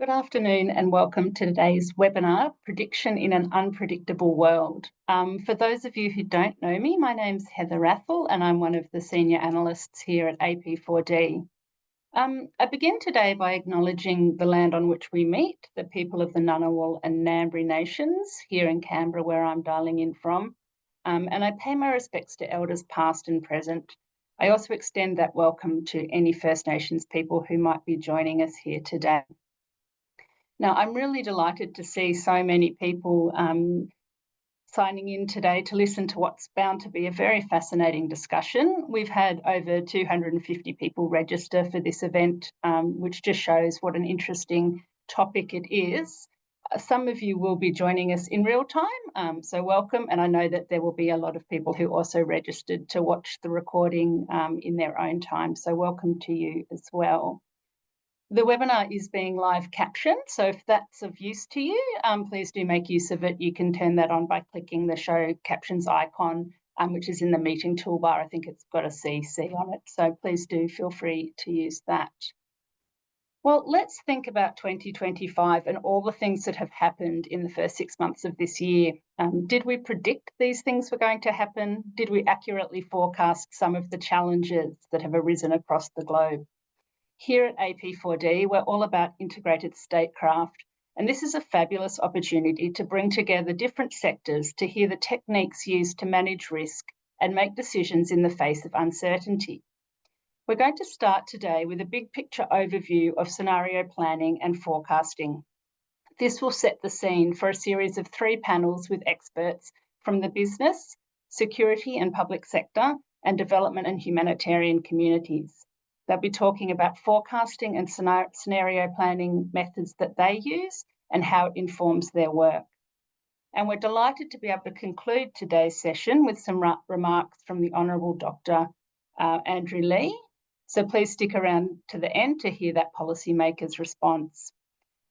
Good afternoon and welcome to today's webinar, Prediction in an Unpredictable World. For those of you who don't know me, my name's Heather Rathel and I'm one of the senior analysts here at AP4D. I begin today by acknowledging the land on which we meet, the people of the Ngunnawal and Ngambri nations here in Canberra, where I'm dialing in from, and I pay my respects to elders past and present. I also extend that welcome to any First Nations people who might be joining us here today. Now, I'm really delighted to see so many people signing in today to listen to what's bound to be a very fascinating discussion. We've had over 250 people register for this event, which just shows what an interesting topic it is. Some of you will be joining us in real time, so welcome. And I know that there will be a lot of people who also registered to watch the recording in their own time, so welcome to you as well. The webinar is being live captioned, so if that's of use to you, please do make use of it. You can turn that on by clicking the show captions icon, which is in the meeting toolbar. I think it's got a CC on it, so please do feel free to use that. Well, let's think about 2025 and all the things that have happened in the first 6 months of this year. Did we predict these things were going to happen? Did we accurately forecast some of the challenges that have arisen across the globe? Here at AP4D, we're all about integrated statecraft, and this is a fabulous opportunity to bring together different sectors to hear the techniques used to manage risk and make decisions in the face of uncertainty. We're going to start today with a big picture overview of scenario planning and forecasting. This will set the scene for a series of 3 panels with experts from the business, security and public sector, and development and humanitarian communities. They'll be talking about forecasting and scenario planning methods that they use and how it informs their work. And we're delighted to be able to conclude today's session with some remarks from the Honourable Dr. Andrew Leigh. So please stick around to the end to hear that policymaker's response.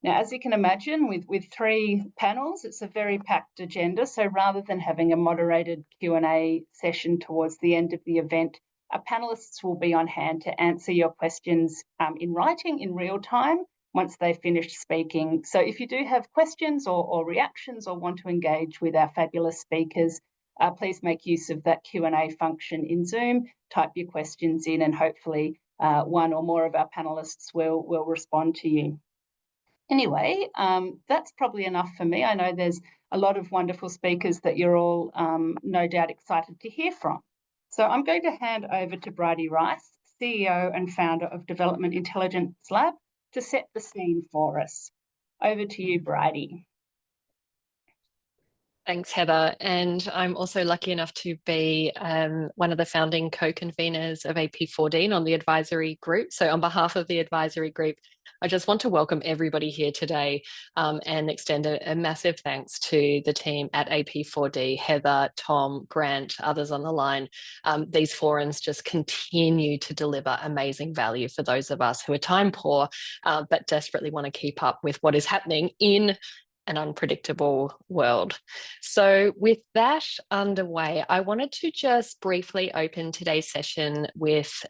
Now, as you can imagine, with 3 panels, it's a very packed agenda. So rather than having a moderated Q&A session towards the end of the event, our panellists will be on hand to answer your questions in writing in real time once they've finished speaking. So if you do have questions or reactions or want to engage with our fabulous speakers, please make use of that Q&A function in Zoom, type your questions in, and hopefully one or more of our panellists will respond to you. Anyway, that's probably enough for me. I know there's a lot of wonderful speakers that you're all no doubt excited to hear from. So I'm going to hand over to Bridi, CEO and founder of Development Intelligence Lab, to set the scene for us. Over to you, Bridi. Thanks, Heather. And I'm also lucky enough to be one of the founding co-conveners of AP4D on the advisory group. So on behalf of the advisory group, I just want to welcome everybody here today and extend a massive thanks to the team at AP4D, Heather, Tom, Grant, others on the line. These forums just continue to deliver amazing value for those of us who are time poor, but desperately want to keep up with what is happening in an unpredictable world. So with that underway, I wanted to just briefly open today's session with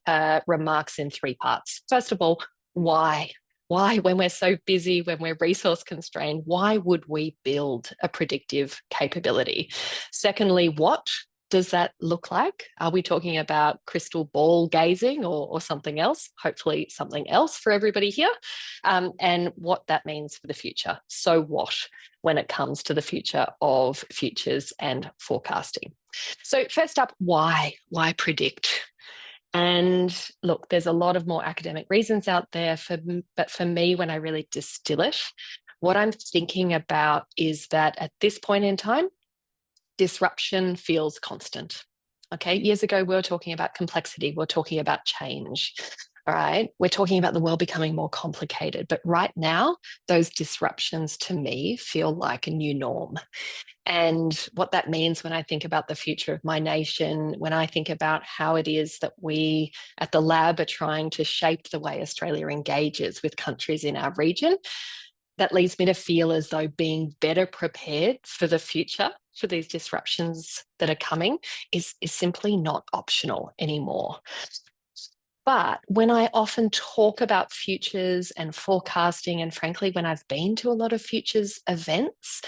remarks in 3 parts. First of all, why? Why, when we're so busy, when we're resource constrained, why would we build a predictive capability? Secondly, what does that look like? Are we talking about crystal ball gazing or something else? Hopefully something else for everybody here. And what that means for the future. So what when it comes to the future of futures and forecasting? So first up, why? Why predict? And look, there's a lot of more academic reasons out there, but for me, when I really distill it, what I'm thinking about is that at this point in time, disruption feels constant. Okay, years ago, we were talking about complexity, we're talking about change. All right, we're talking about the world becoming more complicated, but right now, those disruptions to me feel like a new norm. And what that means when I think about the future of my nation, when I think about how it is that we at the lab are trying to shape the way Australia engages with countries in our region, that leads me to feel as though being better prepared for the future, for these disruptions that are coming, is simply not optional anymore. But when I often talk about futures and forecasting, and frankly, when I've been to a lot of futures events,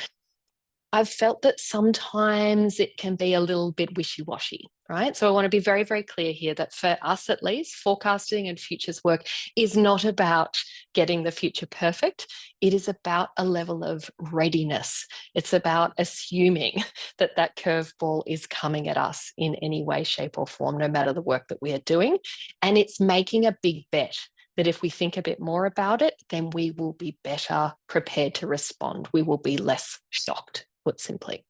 I've felt that sometimes it can be a little bit wishy-washy, right? So I want to be very, very clear here that for us at least, forecasting and futures work is not about getting the future perfect. It is about a level of readiness. It's about assuming that that curveball is coming at us in any way, shape, or form, no matter the work that we are doing. And it's making a big bet that if we think a bit more about it, then we will be better prepared to respond. We will be less shocked, put simply.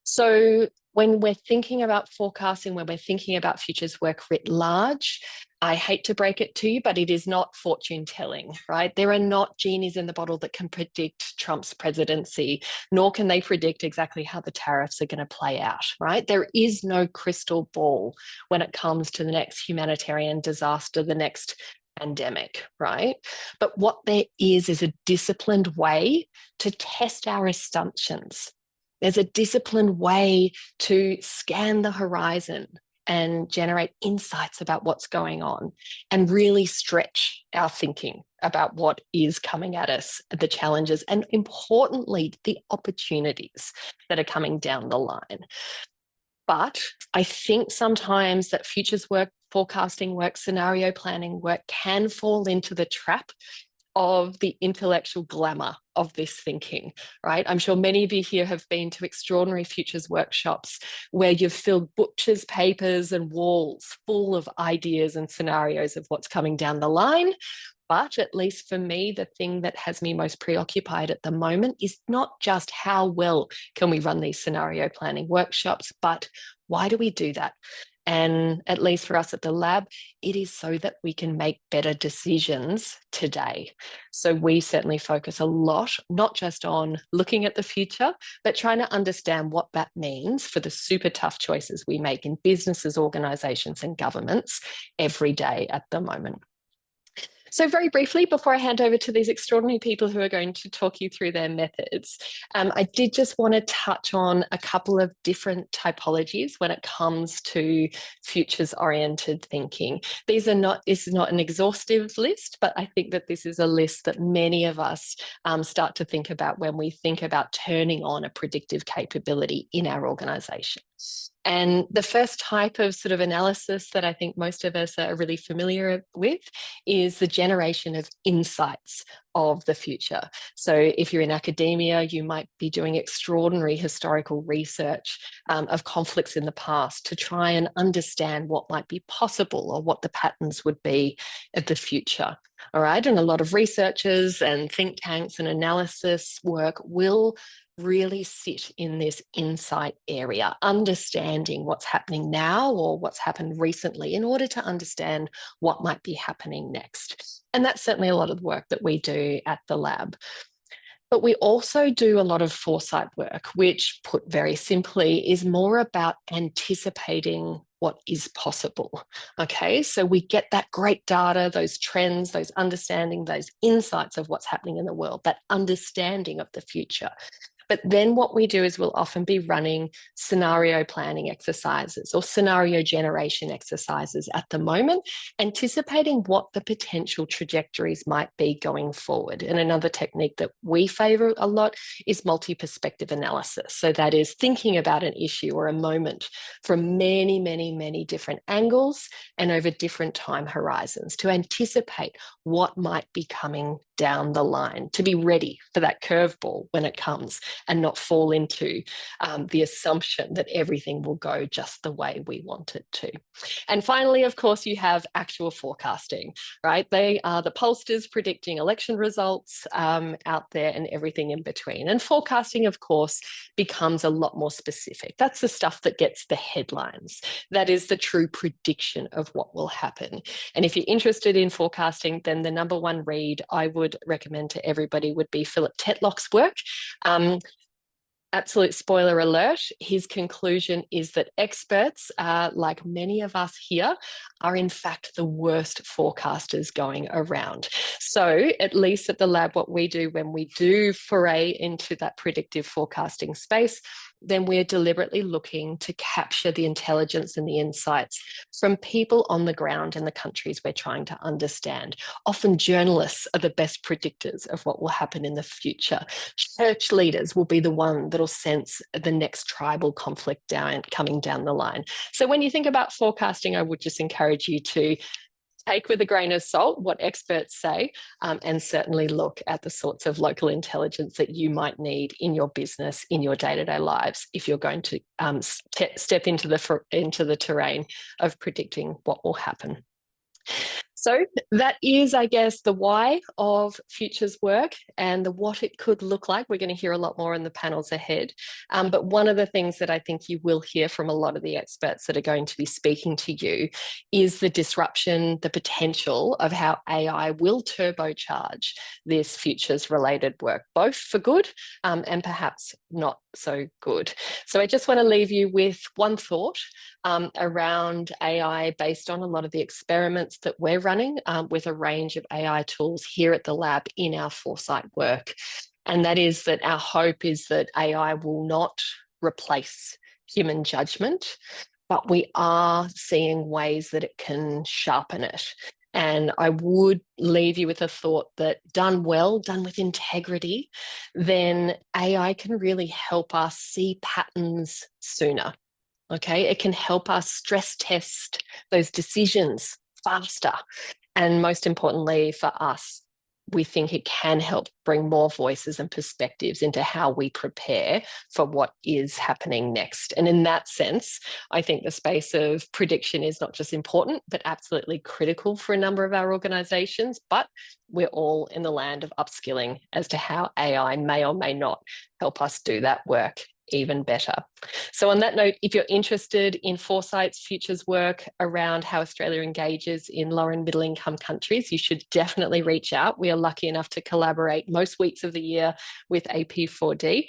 So when we're thinking about forecasting, when we're thinking about futures work writ large, I hate to break it to you, but it is not fortune telling, right? There are not genies in the bottle that can predict Trump's presidency, nor can they predict exactly how the tariffs are going to play out, right? There is no crystal ball when it comes to the next humanitarian disaster, the next pandemic, right? But what there is a disciplined way to test our assumptions. There's a disciplined way to scan the horizon and generate insights about what's going on and really stretch our thinking about what is coming at us, the challenges, and importantly, the opportunities that are coming down the line. But I think sometimes that futures work, forecasting work, scenario planning work can fall into the trap of the intellectual glamour of this thinking, right? I'm sure many of you here have been to extraordinary futures workshops where you've filled butcher's papers and walls full of ideas and scenarios of what's coming down the line. But at least for me, the thing that has me most preoccupied at the moment is not just how well can we run these scenario planning workshops, but why do we do that? And at least for us at the lab, it is so that we can make better decisions today. So we certainly focus a lot, not just on looking at the future, but trying to understand what that means for the super tough choices we make in businesses, organizations, and governments every day at the moment. So very briefly, before I hand over to these extraordinary people who are going to talk you through their methods, I did just want to touch on a couple of different typologies when it comes to futures-oriented thinking. This is not an exhaustive list, but I think that this is a list that many of us start to think about when we think about turning on a predictive capability in our organisation. And the first type of sort of analysis that I think most of us are really familiar with is the generation of insights of the future. So if you're in academia, you might be doing extraordinary historical research of conflicts in the past to try and understand what might be possible or what the patterns would be of the future. All right. And a lot of researchers and think tanks and analysis work will really sit in this insight area, understanding what's happening now or what's happened recently in order to understand what might be happening next. And that's certainly a lot of the work that we do at the lab. But we also do a lot of foresight work, which, put very simply, is more about anticipating what is possible. Okay, so we get that great data, those trends, those understanding, those insights of what's happening in the world, that understanding of the future. But then what we do is we'll often be running scenario planning exercises or scenario generation exercises at the moment, anticipating what the potential trajectories might be going forward. And another technique that we favour a lot is multi-perspective analysis. So that is thinking about an issue or a moment from many, many, many different angles and over different time horizons to anticipate what might be coming down the line, to be ready for that curveball when it comes and not fall into the assumption that everything will go just the way we want it to. And finally, of course, you have actual forecasting, right? They are the pollsters predicting election results out there and everything in between. And forecasting, of course, becomes a lot more specific. That's the stuff that gets the headlines. That is the true prediction of what will happen. And if you're interested in forecasting, then the number one read I would recommend to everybody would be Philip Tetlock's work. Absolute spoiler alert, his conclusion is that experts, like many of us here, are in fact the worst forecasters going around. So at least at the lab, what we do when we do foray into that predictive forecasting space, then we're deliberately looking to capture the intelligence and the insights from people on the ground in the countries we're trying to understand. Often journalists are the best predictors of what will happen in the future. Church leaders will be the one that'll sense the next tribal conflict coming down the line. So when you think about forecasting, I would just encourage you to take with a grain of salt what experts say, and certainly look at the sorts of local intelligence that you might need in your business, in your day-to-day lives, if you're going to step into the terrain of predicting what will happen. So that is, I guess, the why of Futures work and the what it could look like. We're going to hear a lot more in the panels ahead. But one of the things that I think you will hear from a lot of the experts that are going to be speaking to you is the disruption, the potential of how AI will turbocharge this futures-related work, both for good and perhaps not so good. So I just want to leave you with one thought around AI based on a lot of the experiments that we're running with a range of AI tools here at the lab in our foresight work. And that is that our hope is that AI will not replace human judgment, but we are seeing ways that it can sharpen it. And I would leave you with a thought that done well, done with integrity, then AI can really help us see patterns sooner. Okay, it can help us stress test those decisions faster. And most importantly for us, we think it can help bring more voices and perspectives into how we prepare for what is happening next. And in that sense, I think the space of prediction is not just important, but absolutely critical for a number of our organizations. But we're all in the land of upskilling as to how AI may or may not help us do that work even better. So on that note, if you're interested in Foresight's futures work around how Australia engages in lower and middle income countries, you should definitely reach out. We are lucky enough to collaborate most weeks of the year with AP4D.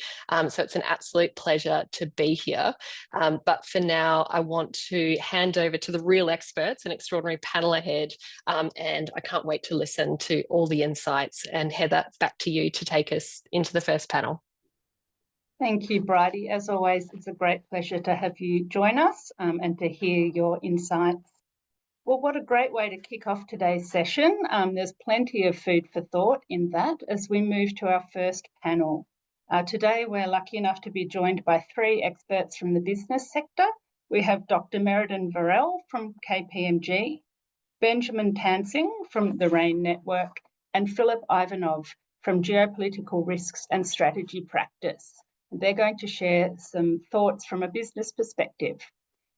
So it's an absolute pleasure to be here. But for now, I want to hand over to the real experts, an extraordinary panel ahead. And I can't wait to listen to all the insights. And Heather, back to you to take us into the first panel. Thank you, Bridi. As always, it's a great pleasure to have you join us and to hear your insights. Well, what a great way to kick off today's session. There's plenty of food for thought in that as we move to our first panel. Today, we're lucky enough to be joined by three experts from the business sector. We have Dr. Meriden Varel from KPMG, Benjamin Tansing from the RAIN Network, and Philip Ivanov from Geopolitical Risks and Strategy Practice. They're going to share some thoughts from a business perspective.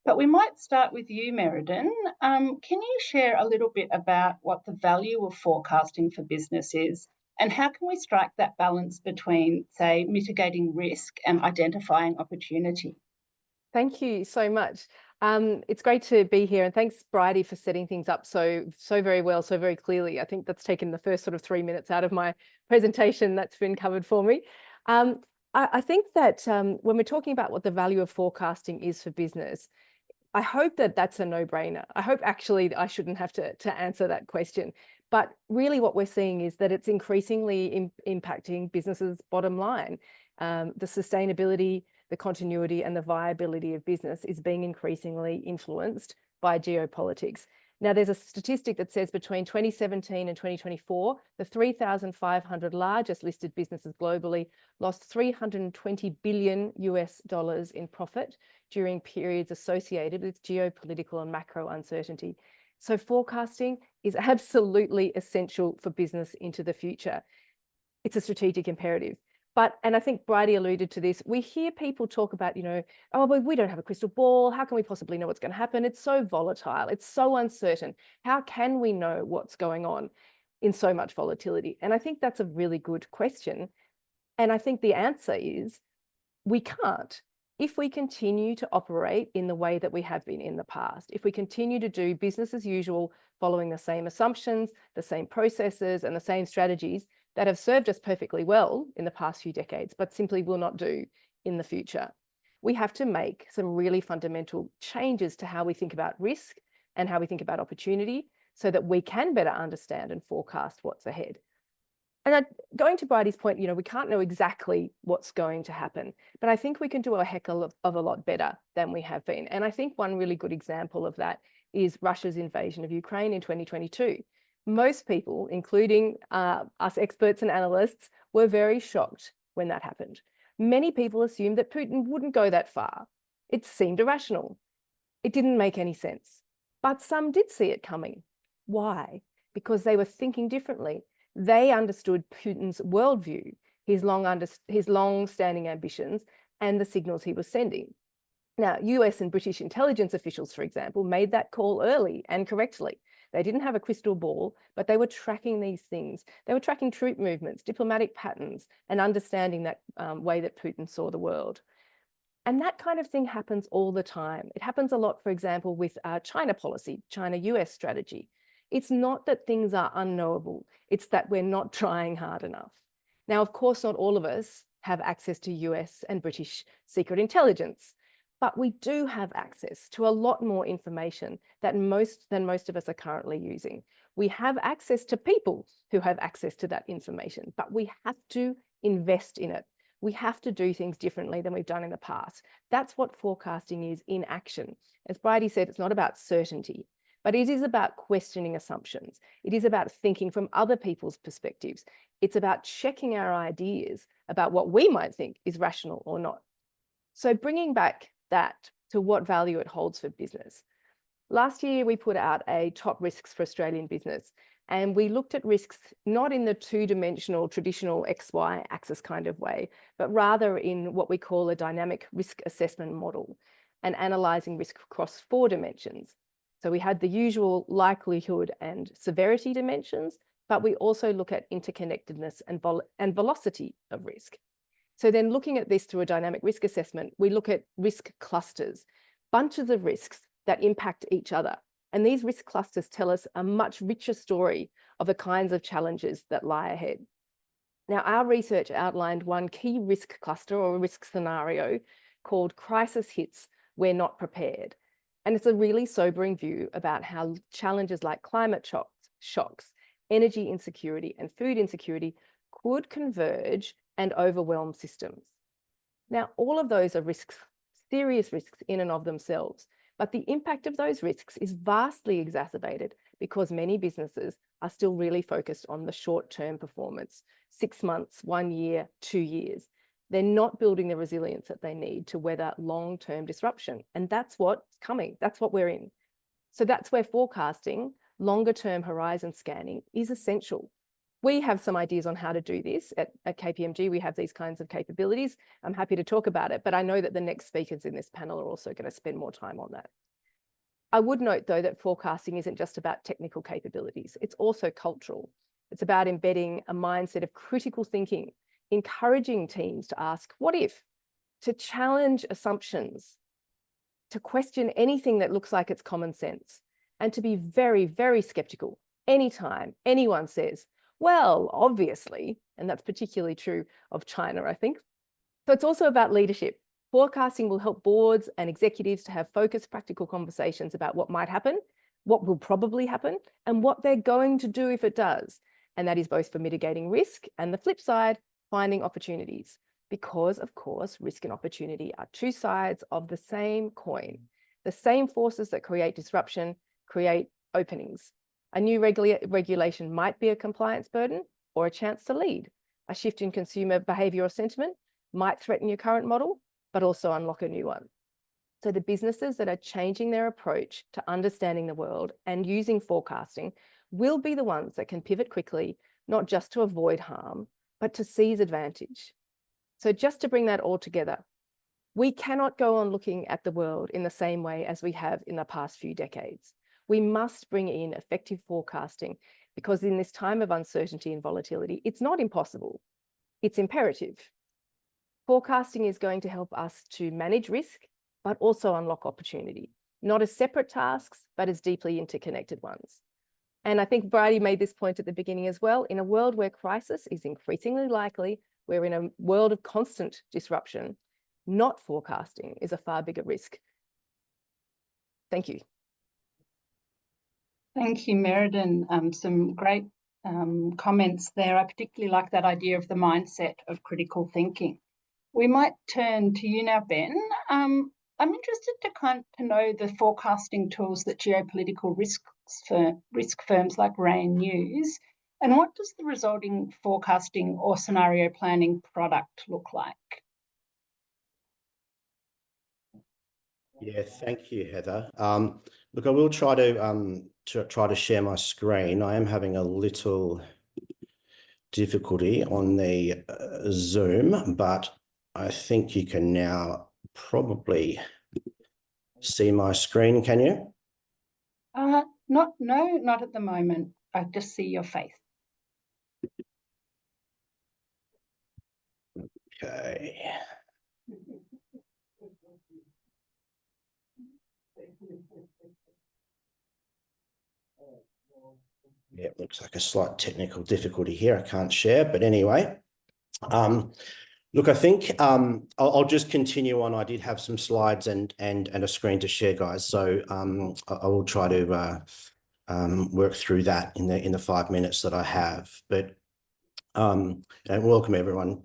But we might start with you, Meriden. Can you share a little bit about what the value of forecasting for business is, and how can we strike that balance between, say, mitigating risk and identifying opportunity? Thank you so much. It's great to be here, and thanks, Bridi, for setting things up so very well, so very clearly. I think that's taken the first sort of 3 minutes out of my presentation. That's been covered for me. I think that when we're talking about what the value of forecasting is for business, I hope that that's a no-brainer. I hope actually I shouldn't have to answer that question. But really what we're seeing is that it's increasingly impacting businesses' bottom line. The sustainability, the continuity and the viability of business is being increasingly influenced by geopolitics. Now, there's a statistic that says between 2017 and 2024, the 3,500 largest listed businesses globally lost $320 billion in profit during periods associated with geopolitical and macro uncertainty. So forecasting is absolutely essential for business into the future. It's a strategic imperative. But, and I think Bridi alluded to this, we hear people talk about, oh, but we don't have a crystal ball. How can we possibly know what's going to happen? It's so volatile. It's so uncertain. How can we know what's going on in so much volatility? And I think that's a really good question. And I think the answer is we can't. If we continue to operate in the way that we have been in the past, if we continue to do business as usual, following the same assumptions, the same processes, and the same strategies that have served us perfectly well in the past few decades, but simply will not do in the future. We have to make some really fundamental changes to how we think about risk and how we think about opportunity so that we can better understand and forecast what's ahead. And going to Bridi's point, we can't know exactly what's going to happen, but I think we can do a heck of a lot better than we have been. And I think one really good example of that is Russia's invasion of Ukraine in 2022. Most people, including us experts and analysts, were very shocked when that happened. Many people assumed that Putin wouldn't go that far. It seemed irrational. It didn't make any sense. But some did see it coming. Why? Because they were thinking differently. They understood Putin's worldview, his long-standing ambitions, and the signals he was sending. Now, US and British intelligence officials, for example, made that call early and correctly. They didn't have a crystal ball, but they were tracking these things. They were tracking troop movements, diplomatic patterns, and understanding that way that Putin saw the world. And that kind of thing happens all the time. It happens a lot, for example, with China policy, China-US strategy. It's not that things are unknowable. It's that we're not trying hard enough. Now, of course, not all of us have access to US and British secret intelligence, but we do have access to a lot more information than most of us are currently using. We have access to people who have access to that information, but we have to invest in it. We have to do things differently than we've done in the past. That's what forecasting is in action. As Bridi said, it's not about certainty, but it is about questioning assumptions. It is about thinking from other people's perspectives. It's about checking our ideas about what we might think is rational or not. So bringing back that to what value it holds for business. Last year, we put out a top risks for Australian business, and we looked at risks not in the two-dimensional traditional XY axis kind of way, but rather in what we call a dynamic risk assessment model and analysing risk across 4 dimensions. So we had the usual likelihood and severity dimensions, but we also look at interconnectedness and velocity of risk. So then looking at this through a dynamic risk assessment, we look at risk clusters, bunches of risks that impact each other. And these risk clusters tell us a much richer story of the kinds of challenges that lie ahead. Now, our research outlined one key risk cluster or risk scenario called crisis hits, we're not prepared. And it's a really sobering view about how challenges like climate shocks, energy insecurity, and food insecurity could converge and overwhelm systems. Now, all of those are risks, serious risks in and of themselves, but the impact of those risks is vastly exacerbated because many businesses are still really focused on the short-term performance, 6 months, 1 year, 2 years. They're not building the resilience that they need to weather long-term disruption. And that's what's coming. That's what we're in. So that's where forecasting, longer-term horizon scanning is essential. We have some ideas on how to do this at KPMG. We have these kinds of capabilities. I'm happy to talk about it, but I know that the next speakers in this panel are also going to spend more time on that. I would note, though, that forecasting isn't just about technical capabilities. It's also cultural. It's about embedding a mindset of critical thinking, encouraging teams to ask, what if? To challenge assumptions, to question anything that looks like it's common sense, and to be very, very skeptical anytime anyone says, well, obviously, and that's particularly true of China, I think. So it's also about leadership. Forecasting will help boards and executives to have focused, practical conversations about what might happen, what will probably happen, and what they're going to do if it does. And that is both for mitigating risk and the flip side, finding opportunities. Because, of course, risk and opportunity are 2 sides of the same coin. The same forces that create disruption create openings. A new regulation might be a compliance burden or a chance to lead. A shift in consumer behaviour or sentiment might threaten your current model, but also unlock a new one. So the businesses that are changing their approach to understanding the world and using forecasting will be the ones that can pivot quickly, not just to avoid harm, but to seize advantage. So just to bring that all together, we cannot go on looking at the world in the same way as we have in the past few decades. We must bring in effective forecasting because in this time of uncertainty and volatility, it's not impossible, it's imperative. Forecasting is going to help us to manage risk, but also unlock opportunity, not as separate tasks, but as deeply interconnected ones. And I think Bridi made this point at the beginning as well. In a world where crisis is increasingly likely, we're in a world of constant disruption. not forecasting is a far bigger risk. Thank you. Thank you, Meriden. Some great comments there. I particularly like that idea of the mindset of critical thinking. We might turn to you now, Ben. I'm interested to know the forecasting tools that geopolitical risk firms like RAIN use, and what does the resulting forecasting or scenario planning product look like? Yeah, thank you, Heather. Look, I will try to share my screen. I am having a little difficulty on the Zoom, but I think you can now probably see my screen. Can you? Not at the moment. I just see your face. Okay. Yeah, it looks like a slight technical difficulty here. I can't share, but anyway. Look, I think I'll just continue on. I did have some slides and a screen to share, guys. So I will try to work through that in the 5 minutes that I have. But and welcome everyone.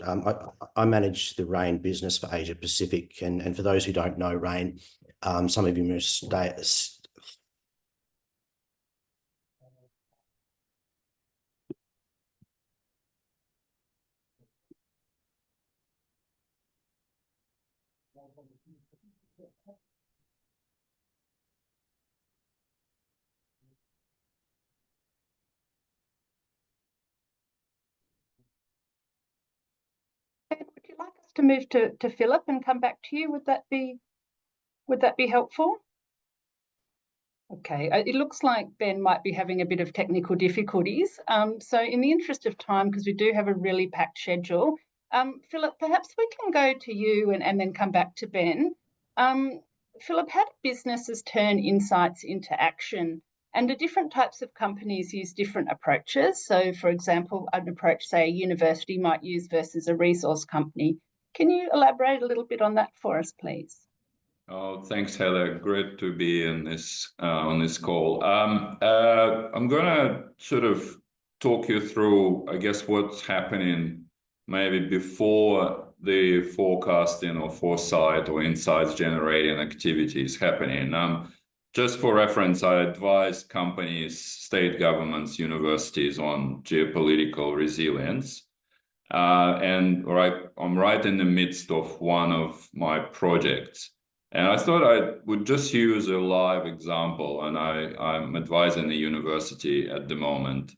I manage the RAIN business for Asia Pacific, and for those who don't know RAIN, some of you must Would you like us to move to Philip and come back to you? Would that be helpful? Okay, it looks like Ben might be having a bit of technical difficulties. So in the interest of time, because we do have a really packed schedule, Philip, perhaps we can go to you and then come back to Ben. Philip, how do businesses turn insights into action? And do different types of companies use different approaches? So, for example, an approach, say, a university might use versus a resource company. Can you elaborate a little bit on that for us, please? Oh, thanks, Heather. Great to be in this on this call. I'm going to sort of talk you through, I guess, what's happening maybe before the forecasting or foresight or insights generating activities happening. Just for reference, I advise companies, state governments, universities on geopolitical resilience. And I'm right in the midst of one of my projects. And I thought I would just use a live example, and I'm advising the university at the moment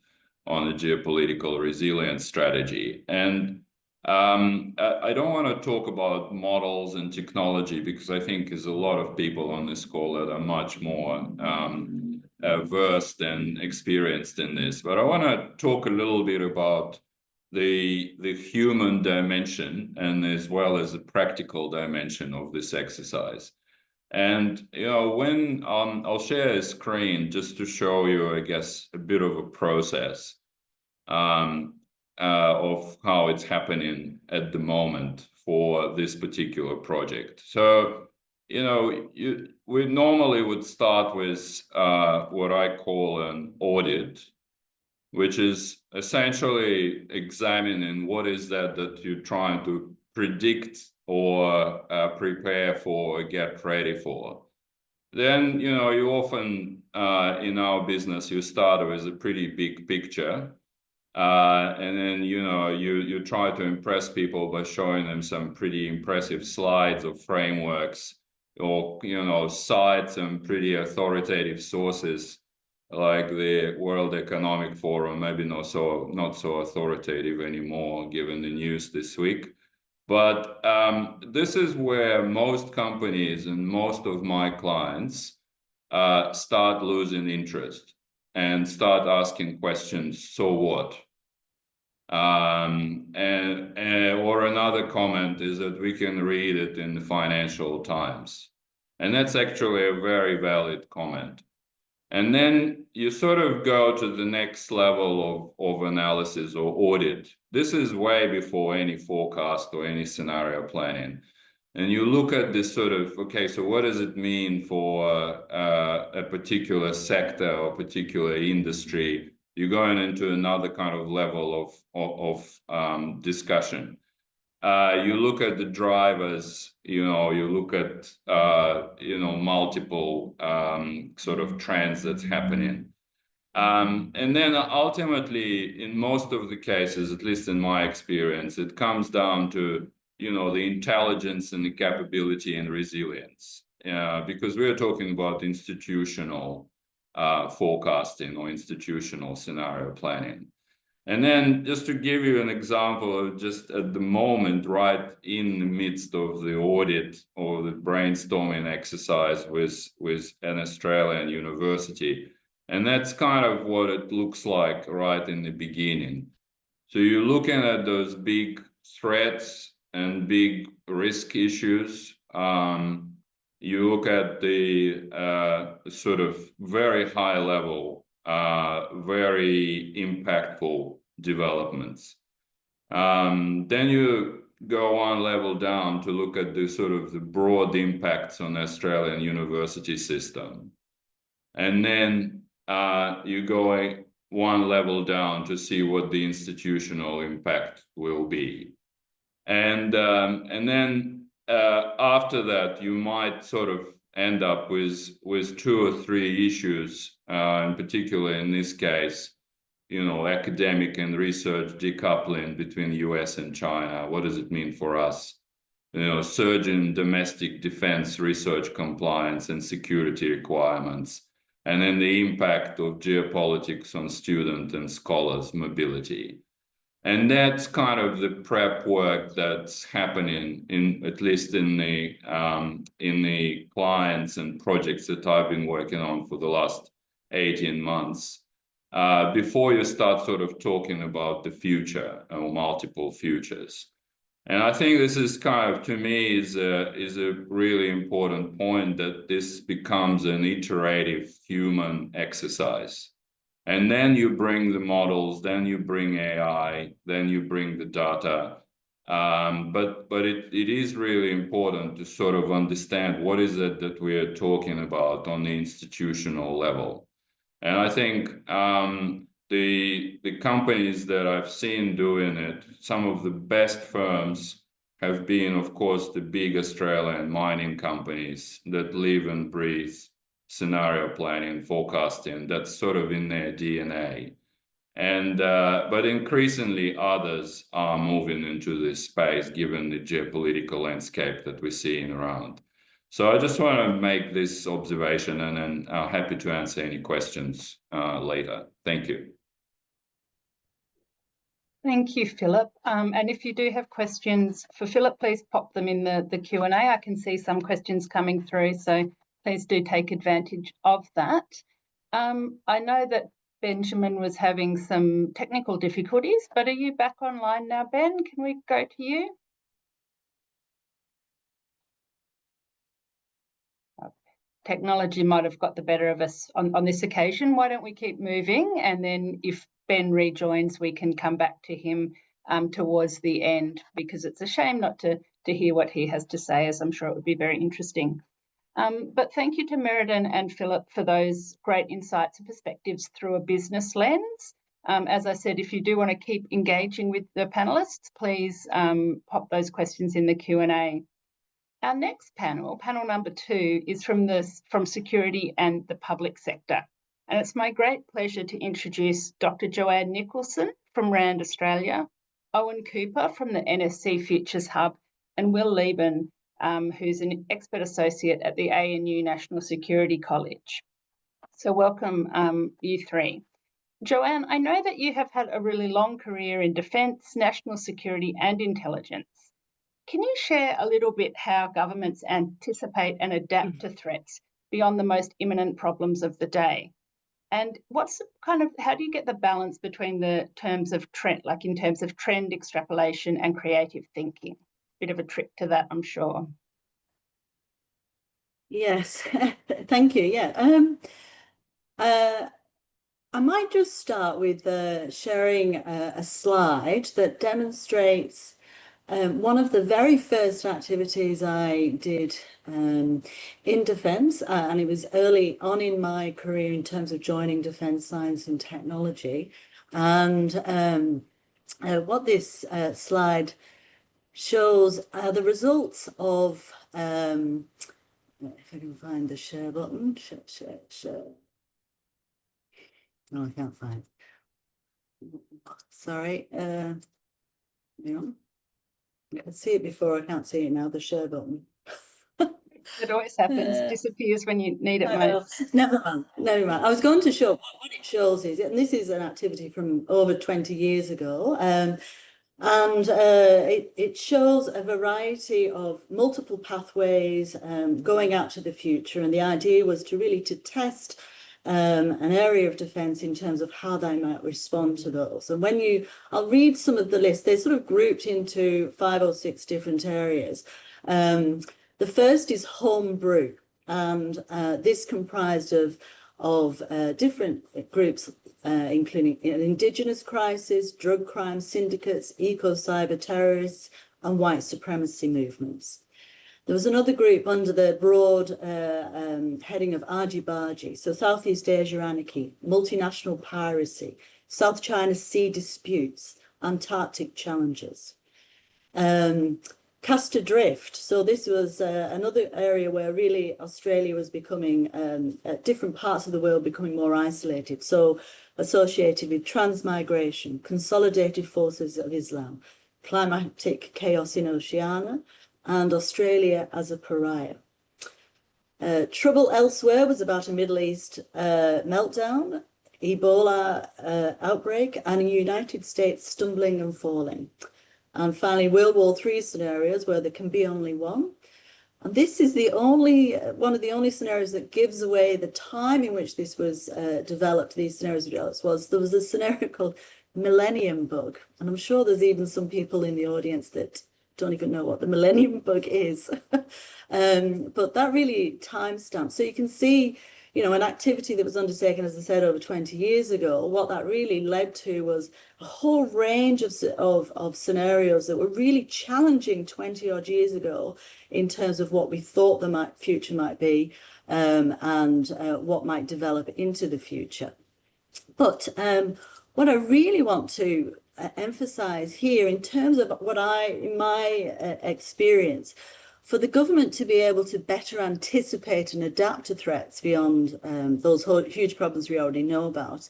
on a geopolitical resilience strategy. And I don't want to talk about models and technology, because I think there's a lot of people on this call that are much more versed and experienced in this. But I want to talk a little bit about the human dimension, and as well as the practical dimension of this exercise. And when I'll share a screen just to show you, I guess, a bit of a process of how it's happening at the moment for this particular project. So we normally would start with what I call an audit, which is essentially examining what is that you're trying to predict or prepare for or get ready for. Then, you often, in our business, you start with a pretty big picture. And then, you try to impress people by showing them some pretty impressive slides or frameworks, or, sites and pretty authoritative sources, like the World Economic Forum, maybe not so authoritative anymore given the news this week. But this is where most companies and most of my clients start losing interest and start asking questions. So what? Or another comment is that we can read it in the Financial Times, and that's actually a very valid comment. And then you sort of go to the next level of analysis or audit. This is way before any forecast or any scenario planning. and you look at this sort of, okay, so what does it mean for a particular sector or particular industry? You're going into another kind of level of discussion. You look at the drivers, you look at, multiple sort of trends that's happening. And then ultimately, in most of the cases, at least in my experience, it comes down to, the intelligence and the capability and resilience, because we're talking about institutional forecasting or institutional scenario planning. And then just to give you an example of just at the moment, right in the midst of the audit or the brainstorming exercise with an Australian university, and that's kind of what it looks like right in the beginning. So you're looking at those big threats and big risk issues. You look at the sort of very high level, very impactful developments. Then you go one level down to look at the sort of the broad impacts on the Australian university system. And then you go one level down to see what the institutional impact will be. And then after that, you might sort of end up with 2 or 3 issues, in particular in this case, academic and research decoupling between the US and China. What does it mean for us? Surge in domestic defense research compliance and security requirements, and then the impact of geopolitics on student and scholars' mobility. And that's kind of the prep work that's happening at least in the clients and projects that I've been working on for the last 18 months, before you start sort of talking about the future or multiple futures. And I think this is kind of, to me, is a really important point, that this becomes an iterative human exercise. And then you bring the models, then you bring AI, then you bring the data. But it is really important to sort of understand what is it that we are talking about on the institutional level. And I think the companies that I've seen doing it, some of the best firms have been, of course, the big Australian mining companies that live and breathe scenario planning, forecasting. That's sort of in their DNA. And but increasingly others are moving into this space given the geopolitical landscape that we're seeing around. So I just want to make this observation, and then I'm happy to answer any questions later. Thank you. Thank you, Philip. And if you do have questions for Philip, please pop them in the Q&A. I can see some questions coming through, so please do take advantage of that. I know that Benjamin was having some technical difficulties, but are you back online now, Ben? Can we go to you? Technology might have got the better of us on this occasion. Why don't we keep moving, and then if Ben rejoins, we can come back to him towards the end, because it's a shame not to hear what he has to say, as I'm sure it would be very interesting. But thank you to Meriden and Philip for those great insights and perspectives through a business lens. As I said, if you do want to keep engaging with the panellists, please pop those questions in the Q&A. Our next panel, panel number 2, is from security and the public sector. And it's my great pleasure to introduce Dr. Joanne Nicholson from RAND Australia, Owen Cooper from the NSC Futures Hub, and Will Lieben, who's an expert associate at the ANU National Security College. So welcome, you three. Joanne, I know that you have had a really long career in defence, national security and intelligence. Can you share a little bit how governments anticipate and adapt to threats beyond the most imminent problems of the day? And how do you get the balance between the terms of trend, like in terms of trend extrapolation and creative thinking? Bit of a trick to that, I'm sure. Yes, thank you. Yeah. I might just start with sharing a slide that demonstrates one of the very first activities I did in defence, and it was early on in my career in terms of joining defence science and technology. And what this slide shows are the results of, if I can find the share button, share. No, I can't find it. Sorry. Hang on. I could see it before, I can't see it now, the share button. It always happens, disappears when you need it most. Never mind, never mind. I was going to show what it shows is, and this is an activity from over 20 years ago, and it shows a variety of multiple pathways going out to the future, and the idea was to really test an area of defence in terms of how they might respond to those. And I'll read some of the list. They're sort of grouped into 5 or 6 different areas. The first is home brew, and this comprised of different groups, including Indigenous crisis, drug crime syndicates, eco-cyber terrorists, and white supremacy movements. There was another group under the broad heading of argy-bargy, so Southeast Asia anarchy, multinational piracy, South China Sea disputes, Antarctic challenges. Cast adrift, so this was another area where really Australia was becoming, different parts of the world becoming more isolated, so associated with transmigration, consolidated forces of Islam, climatic chaos in Oceania, and Australia as a pariah. Trouble elsewhere was about a Middle East meltdown, Ebola outbreak, and a United States stumbling and falling. And finally, World War III scenarios where there can be only one. And this is one of the only scenarios that gives away the time in which this was developed, these scenarios was there was a scenario called Millennium Bug. And I'm sure there's even some people in the audience that don't even know what the Millennium Bug is. But that really timestamps. So you can see, an activity that was undertaken, as I said, over 20 years ago. What that really led to was a whole range of scenarios that were really challenging 20 odd years ago in terms of what we thought the future might be and what might develop into the future. But what I really want to emphasize here in terms of in my experience, for the government to be able to better anticipate and adapt to threats beyond those huge problems we already know about,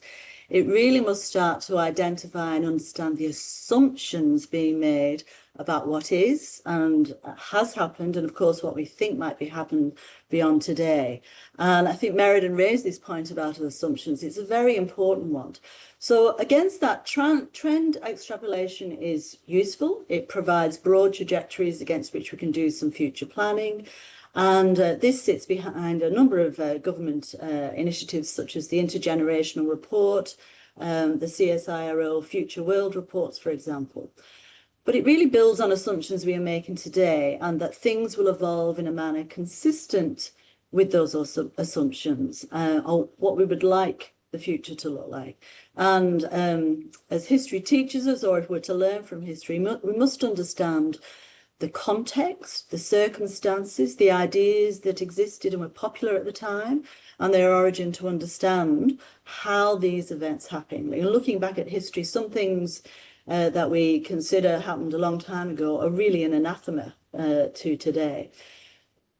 it really must start to identify and understand the assumptions being made about what is and has happened, and of course what we think might be happening beyond today. And I think Meriden raised this point about assumptions. It's a very important one. So against that, trend extrapolation is useful. It provides broad trajectories against which we can do some future planning. And this sits behind a number of government initiatives such as the Intergenerational Report, the CSIRO Future World Reports, for example. But it really builds on assumptions we are making today, and that things will evolve in a manner consistent with those assumptions, or what we would like the future to look like. And as history teaches us, or if we're to learn from history, we must understand the context, the circumstances, the ideas that existed and were popular at the time, and their origin, to understand how these events happened. And looking back at history, some things that we consider happened a long time ago are really an anathema to today.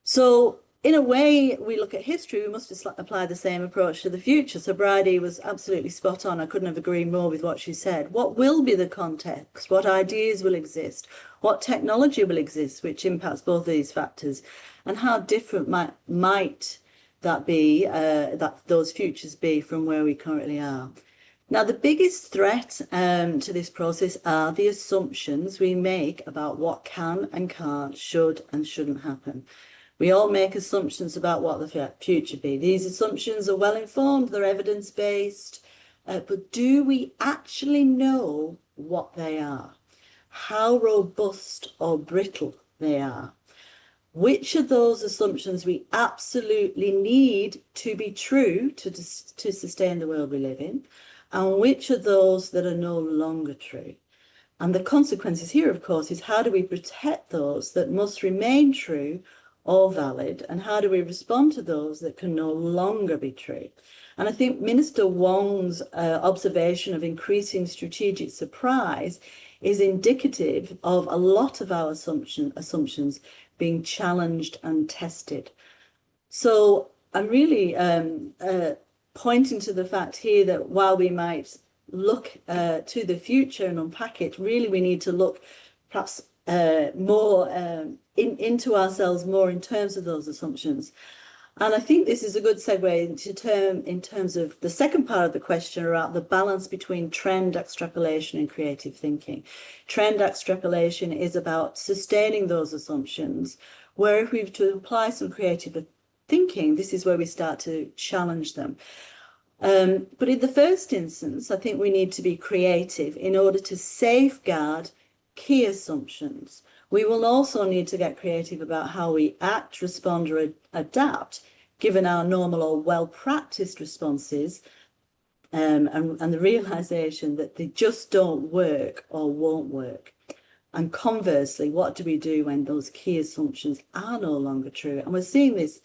So in a way, we look at history, we must apply the same approach to the future. So Bridi was absolutely spot on. I couldn't have agreed more with what she said. What will be the context? What ideas will exist? What technology will exist, which impacts both of these factors? And how different might that be, those futures be from where we currently are? Now, the biggest threat to this process are the assumptions we make about what can and can't, should and shouldn't happen. We all make assumptions about what the future be. These assumptions are well informed, they're evidence-based, but do we actually know what they are? How robust or brittle they are? Which of those assumptions we absolutely need to be true to sustain the world we live in, and which are those that are no longer true? And the consequences here, of course, is how do we protect those that must remain true or valid, and how do we respond to those that can no longer be true? And I think Minister Wong's observation of increasing strategic surprise is indicative of a lot of our assumptions being challenged and tested. So I'm really pointing to the fact here that while we might look to the future and unpack it, really we need to look perhaps more into ourselves more in terms of those assumptions. And I think this is a good segue in terms of the second part of the question around the balance between trend extrapolation and creative thinking. Trend extrapolation is about sustaining those assumptions, where if we were to apply some creative thinking, this is where we start to challenge them. But in the first instance, I think we need to be creative in order to safeguard key assumptions. We will also need to get creative about how we act, respond, or adapt, given our normal or well-practiced responses, and the realization that they just don't work or won't work. And conversely, what do we do when those key assumptions are no longer true? And we're seeing this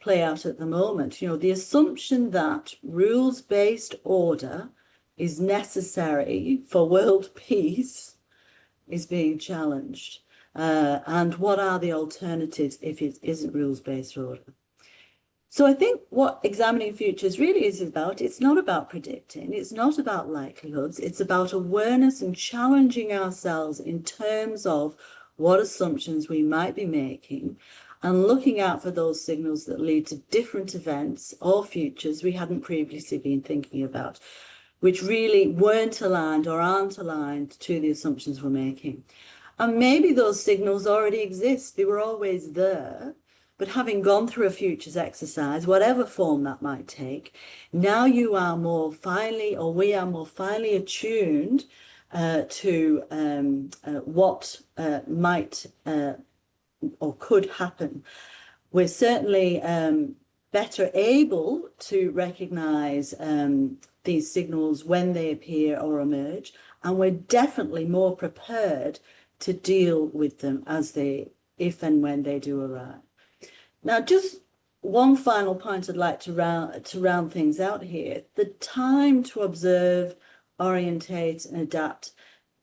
play out at the moment. You know, the assumption that rules-based order is necessary for world peace is being challenged. And what are the alternatives if it isn't rules-based order? So I think what examining futures really is about, it's not about predicting, it's not about likelihoods, it's about awareness and challenging ourselves in terms of what assumptions we might be making, and looking out for those signals that lead to different events or futures we hadn't previously been thinking about, which really weren't aligned or aren't aligned to the assumptions we're making. And maybe those signals already exist, they were always there, but having gone through a futures exercise, whatever form that might take, now you are more finely, or we are more finely attuned to what might or could happen. We're certainly better able to recognize these signals when they appear or emerge, and we're definitely more prepared to deal with them as if and when they do arrive. Now, just one final point I'd like to round things out here. The time to observe, orientate, and adapt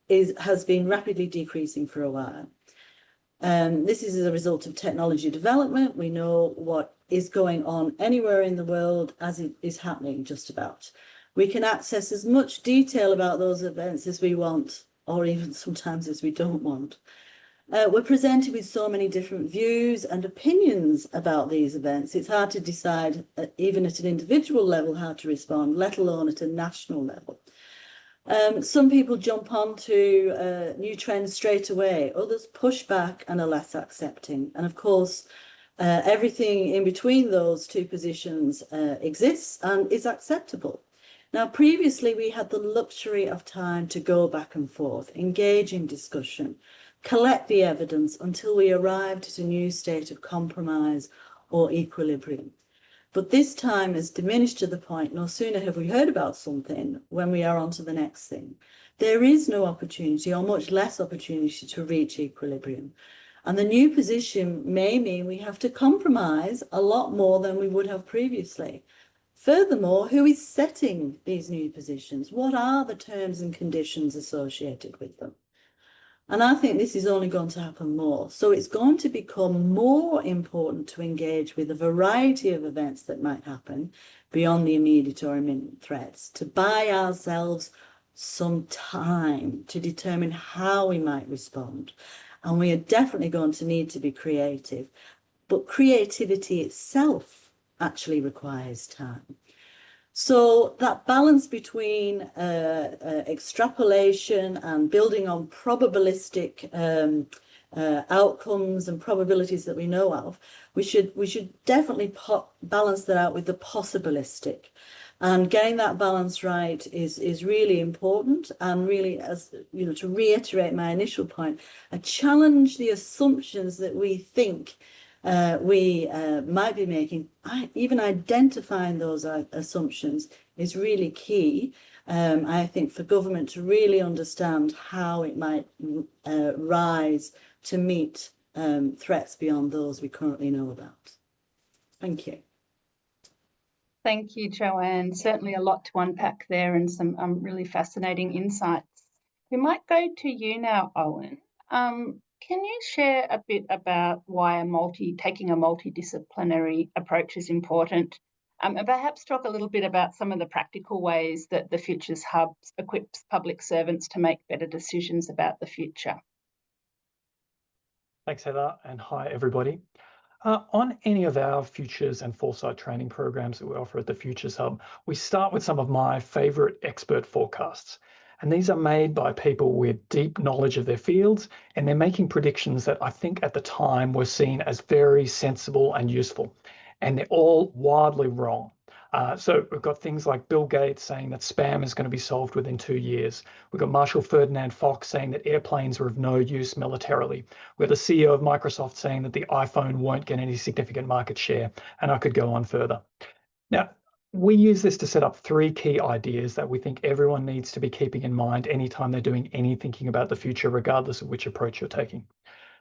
has been rapidly decreasing for a while. This is as a result of technology development. We know what is going on anywhere in the world as it is happening just about. We can access as much detail about those events as we want, or even sometimes as we don't want. We're presented with so many different views and opinions about these events. It's hard to decide, even at an individual level, how to respond, let alone at a national level. Some people jump onto new trends straight away. Others push back and are less accepting. And of course, everything in between those two positions exists and is acceptable. Now, previously, we had the luxury of time to go back and forth, engage in discussion, collect the evidence until we arrived at a new state of compromise or equilibrium. But this time has diminished to the point, no sooner have we heard about something when we are on to the next thing. There is no opportunity, or much less opportunity, to reach equilibrium. And the new position may mean we have to compromise a lot more than we would have previously. Furthermore, who is setting these new positions? What are the terms and conditions associated with them? And I think this is only going to happen more. So it's going to become more important to engage with a variety of events that might happen beyond the immediate or imminent threats, to buy ourselves some time to determine how we might respond. And we are definitely going to need to be creative. But creativity itself actually requires time. So that balance between extrapolation and building on probabilistic outcomes and probabilities that we know of, we should definitely balance that out with the possibilistic. And getting that balance right is really important. And really, as you know, to reiterate my initial point, I challenge the assumptions that we think we might be making. Even identifying those assumptions is really key, I think for government to really understand how it might rise to meet threats beyond those we currently know about. Thank you. Thank you, Joanne. Certainly a lot to unpack there and some really fascinating insights. We might go to you now, Owen. Can you share a bit about why taking a multidisciplinary approach is important? And perhaps talk a little bit about some of the practical ways that the Futures Hub equips public servants to make better decisions about the future. Thanks, Heather, and hi, everybody. On any of our Futures and Foresight training programs that we offer at the Futures Hub, we start with some of my favourite expert forecasts. And these are made by people with deep knowledge of their fields, and they're making predictions that I think at the time were seen as very sensible and useful. And they're all wildly wrong. So we've got things like Bill Gates saying that spam is going to be solved within 2 years. We've got Marshall Ferdinand Fox saying that airplanes are of no use militarily. We've got the CEO of Microsoft saying that the iPhone won't get any significant market share, and I could go on further. Now, we use this to set up 3 key ideas that we think everyone needs to be keeping in mind anytime they're doing any thinking about the future, regardless of which approach you're taking.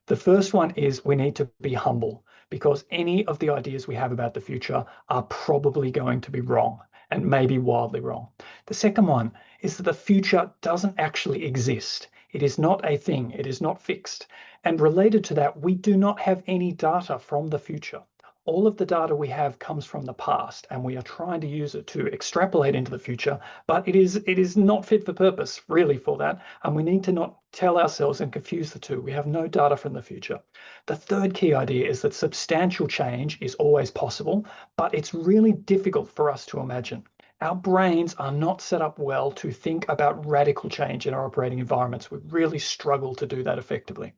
The first one is we need to be humble, because any of the ideas we have about the future are probably going to be wrong, and maybe wildly wrong. The second one is that the future doesn't actually exist. It is not a thing. It is not fixed. And related to that, we do not have any data from the future. All of the data we have comes from the past, and we are trying to use it to extrapolate into the future, but it is not fit for purpose, really, for that, and we need to not tell ourselves and confuse the two. We have no data from the future. The third key idea is that substantial change is always possible, but it's really difficult for us to imagine. Our brains are not set up well to think about radical change in our operating environments. We really struggle to do that effectively.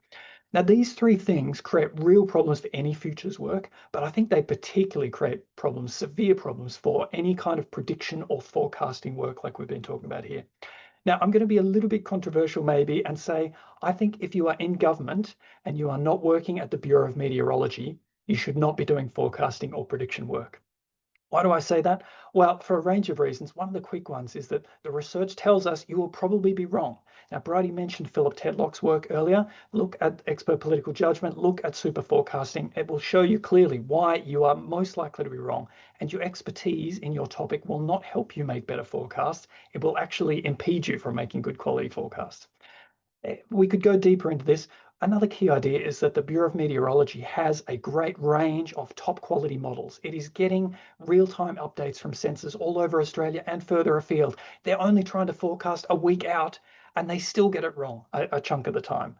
Now, these 3 things create real problems for any futures work, but I think they particularly create problems, severe problems, for any kind of prediction or forecasting work like we've been talking about here. Now, I'm going to be a little bit controversial maybe and say, I think if you are in government and you are not working at the Bureau of Meteorology, you should not be doing forecasting or prediction work. Why do I say that? Well, for a range of reasons. One of the quick ones is that the research tells us you will probably be wrong. Now, Bridi mentioned Philip Tetlock's work earlier. Look at expert political judgment, look at super forecasting. It will show you clearly why you are most likely to be wrong. And your expertise in your topic will not help you make better forecasts. It will actually impede you from making good quality forecasts. We could go deeper into this. Another key idea is that the Bureau of Meteorology has a great range of top quality models. It is getting real-time updates from sensors all over Australia and further afield. They're only trying to forecast a week out, and they still get it wrong a chunk of the time.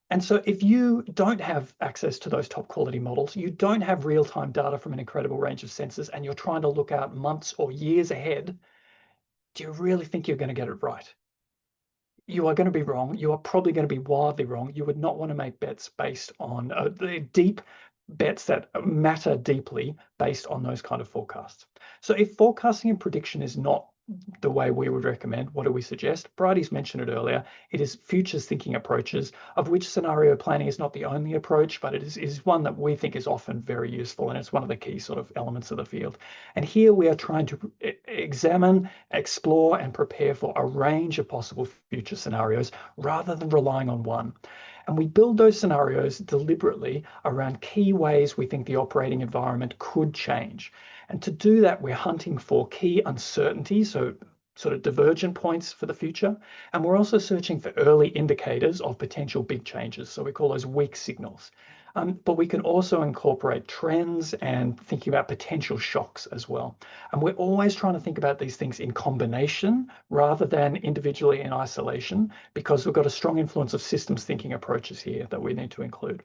And so if you don't have access to those top quality models, you don't have real-time data from an incredible range of sensors, and you're trying to look out months or years ahead, do you really think you're going to get it right? You are going to be wrong. You are probably going to be wildly wrong. You would not want to make bets based on the deep bets that matter deeply based on those kind of forecasts. So if forecasting and prediction is not the way we would recommend, what do we suggest? Bridi's mentioned it earlier. It is futures thinking approaches, of which scenario planning is not the only approach, but it is one that we think is often very useful, and it's one of the key sort of elements of the field. And here we are trying to examine, explore, and prepare for a range of possible future scenarios rather than relying on one. And we build those scenarios deliberately around key ways we think the operating environment could change. And to do that, we're hunting for key uncertainties, so sort of divergent points for the future. And we're also searching for early indicators of potential big changes. So we call those weak signals. But we can also incorporate trends and thinking about potential shocks as well. And we're always trying to think about these things in combination rather than individually in isolation, because we've got a strong influence of systems thinking approaches here that we need to include.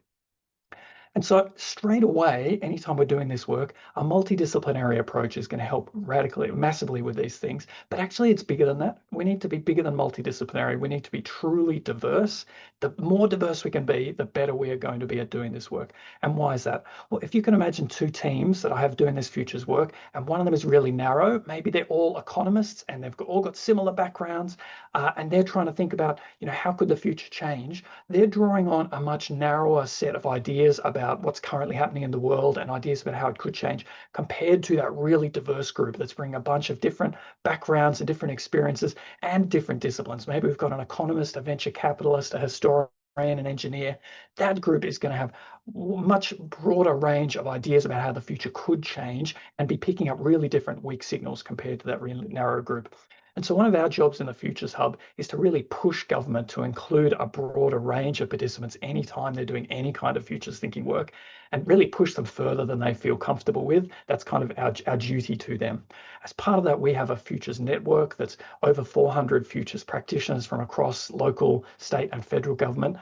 And so straight away, anytime we're doing this work, a multidisciplinary approach is going to help radically, massively with these things. But actually, it's bigger than that. We need to be bigger than multidisciplinary. We need to be truly diverse. The more diverse we can be, the better we are going to be at doing this work. And why is that? Well, if you can imagine 2 teams that I have doing this futures work, and one of them is really narrow, maybe they're all economists and they've all got similar backgrounds, and they're trying to think about, how could the future change? They're drawing on a much narrower set of ideas about about what's currently happening in the world and ideas about how it could change, compared to that really diverse group that's bringing a bunch of different backgrounds and different experiences and different disciplines. Maybe we've got an economist, a venture capitalist, a historian, an engineer. That group is going to have much broader range of ideas about how the future could change and be picking up really different weak signals compared to that really narrow group. And so one of our jobs in the Futures Hub is to really push government to include a broader range of participants anytime they're doing any kind of futures thinking work, and really push them further than they feel comfortable with. That's kind of our duty to them. As part of that, we have a futures network that's over 400 futures practitioners from across local, state and federal government,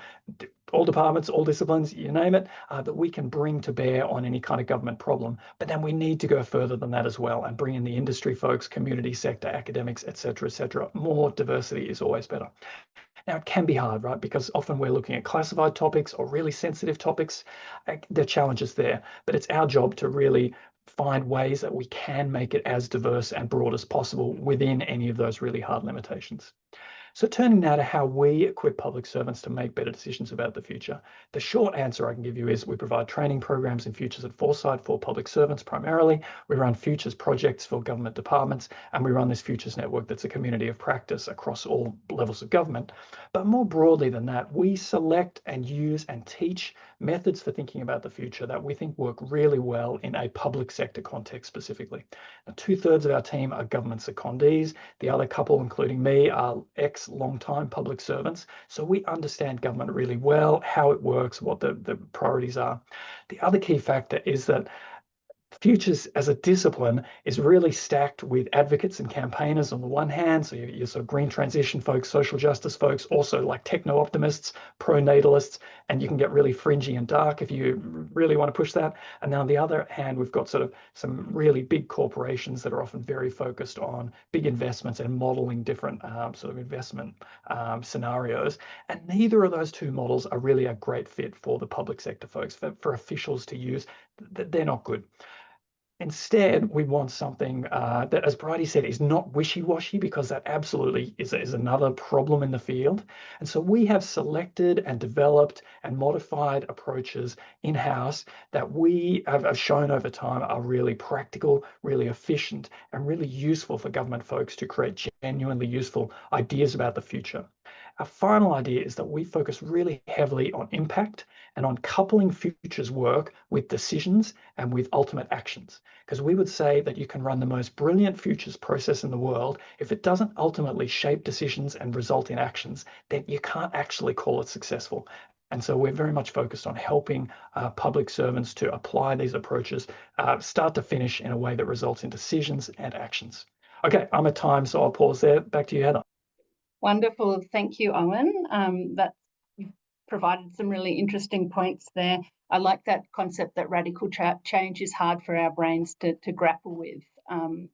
all departments, all disciplines, you name it, that we can bring to bear on any kind of government problem. But then we need to go further than that as well and bring in the industry folks, community sector, academics, et cetera, et cetera. More diversity is always better. Now, it can be hard, right? Because often we're looking at classified topics or really sensitive topics. There are challenges there, but it's our job to really find ways that we can make it as diverse and broad as possible within any of those really hard limitations. So turning now to how we equip public servants to make better decisions about the future. The short answer I can give you is we provide training programs in futures and foresight for public servants primarily. We run futures projects for government departments, and we run this futures network that's a community of practice across all levels of government. But more broadly than that, we select and use and teach methods for thinking about the future that we think work really well in a public sector context specifically. Now, 2/3 of our team are government secondees. The other couple, including me, are long-time public servants. So we understand government really well, how it works, what the priorities are. The other key factor is that futures as a discipline is really stacked with advocates and campaigners on the one hand, so your sort of green transition folks, social justice folks, also like techno-optimists, pro-natalists, and you can get really fringy and dark if you really want to push that. And then on the other hand, we've got sort of some really big corporations that are often very focused on big investments and modeling different sort of investment scenarios. And neither of those two models are really a great fit for the public sector folks, for officials to use. They're not good. Instead, we want something that, as Bridi said, is not wishy-washy, because that absolutely is another problem in the field. And so we have selected and developed and modified approaches in-house that we have shown over time are really practical, really efficient, and really useful for government folks to create genuinely useful ideas about the future. Our final idea is that we focus really heavily on impact and on coupling futures work with decisions and with ultimate actions. Because we would say that you can run the most brilliant futures process in the world. If it doesn't ultimately shape decisions and result in actions, then you can't actually call it successful. And so we're very much focused on helping public servants to apply these approaches start to finish in a way that results in decisions and actions. Okay, I'm at time, so I'll pause there. Back to you, Heather. Wonderful. Thank you, Owen. You've provided some really interesting points there. I like that concept that radical change is hard for our brains to grapple with.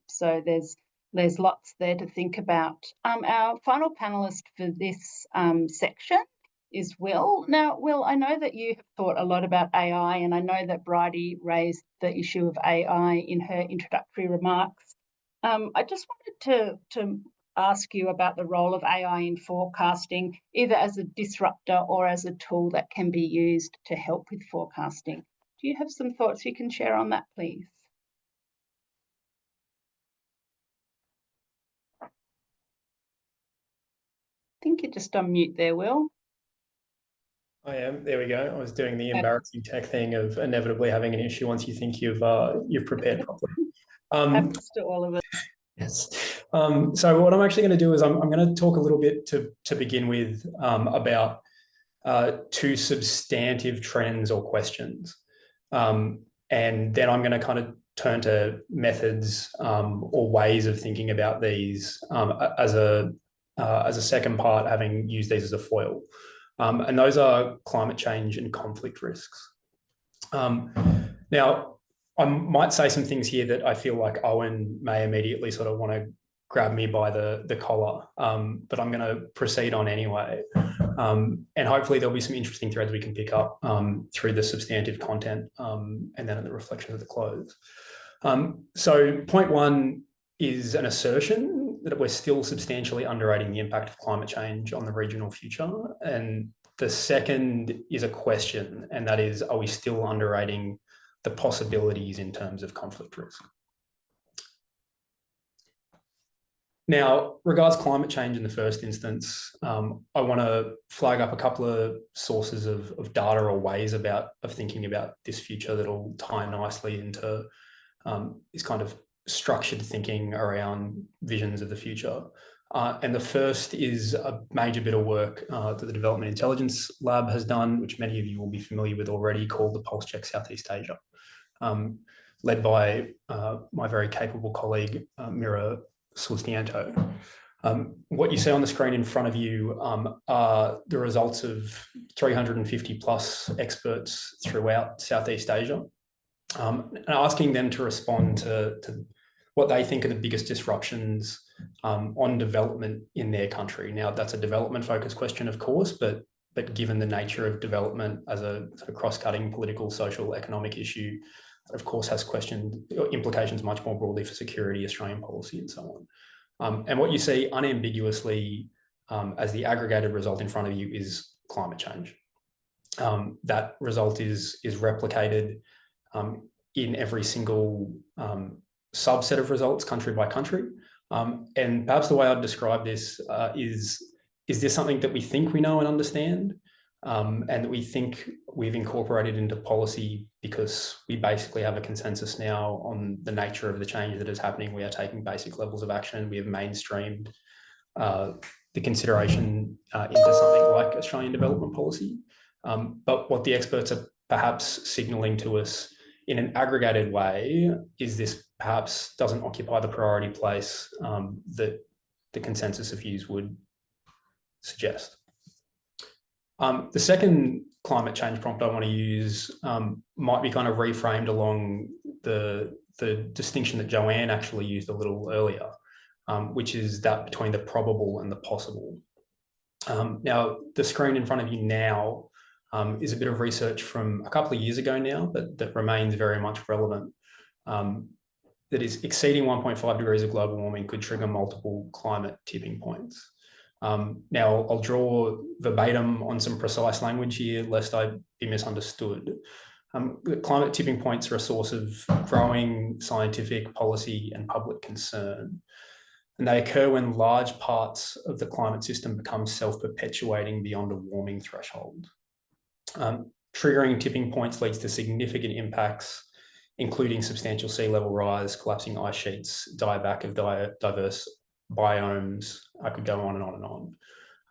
So there's lots there to think about. Our final panelist for this section is Will. Now, Will, I know that you have thought a lot about AI, and I know that Bridi raised the issue of AI in her introductory remarks. I just wanted to ask you about the role of AI in forecasting, either as a disruptor or as a tool that can be used to help with forecasting. Do you have some thoughts you can share on that, please? I think you're just on mute there, Will. I am. There we go. I was doing the embarrassing tech thing of inevitably having an issue once you think you've prepared properly. Happens to all of us. Yes. So what I'm actually going to do is I'm going to talk a little bit to begin with about two substantive trends or questions. And then I'm going to kind of turn to methods or ways of thinking about these as a second part, having used these as a foil. And those are climate change and conflict risks. Now, I might say some things here that I feel like Owen may immediately sort of want to grab me by the collar, but I'm going to proceed on anyway. And hopefully there'll be some interesting threads we can pick up through the substantive content and then in the reflections at the close. So point one is an assertion that we're still substantially underrating the impact of climate change on the regional future. And The second is a question, and that is, are we still underrating the possibilities in terms of conflict risk? Now, regards climate change in the first instance, I want to flag up a couple of sources of data or ways of thinking about this future that'll tie nicely into this kind of structured thinking around visions of the future. And the first is a major bit of work that the Development Intelligence Lab has done, which many of you will be familiar with already, called the Pulse Check Southeast Asia, led by my very capable colleague, Mira Sustianto. What you see on the screen in front of you are the results of 350 plus experts throughout Southeast Asia, and asking them to respond to what they think are the biggest disruptions on development in their country. Now, that's a development-focused question, of course, but given the nature of development as a sort of cross-cutting political, social, economic issue, of course, has implications much more broadly for security, Australian policy, and so on. And what you see unambiguously as the aggregated result in front of you is climate change. That result is replicated in every single subset of results, country by country. And perhaps the way I'd describe this is this something that we think we know and understand, and that we think we've incorporated into policy because we basically have a consensus now on the nature of the change that is happening. We are taking basic levels of action. We have mainstreamed the consideration into something like Australian development policy. But what the experts are perhaps signalling to us in an aggregated way is this perhaps doesn't occupy the priority place that the consensus of views would suggest. The second climate change prompt I want to use might be kind of reframed along the distinction that Joanne actually used a little earlier, which is that between the probable and the possible. Now, the screen in front of you now is a bit of research from a couple of years ago now, but that remains very much relevant. That is, exceeding 1.5 degrees of global warming could trigger multiple climate tipping points. Now, I'll draw verbatim on some precise language here, lest I be misunderstood. Climate tipping points are a source of growing scientific, policy, and public concern. And they occur when large parts of the climate system become self-perpetuating beyond a warming threshold. Triggering tipping points leads to significant impacts, including substantial sea level rise, collapsing ice sheets, dieback of diverse biomes. I could go on and on and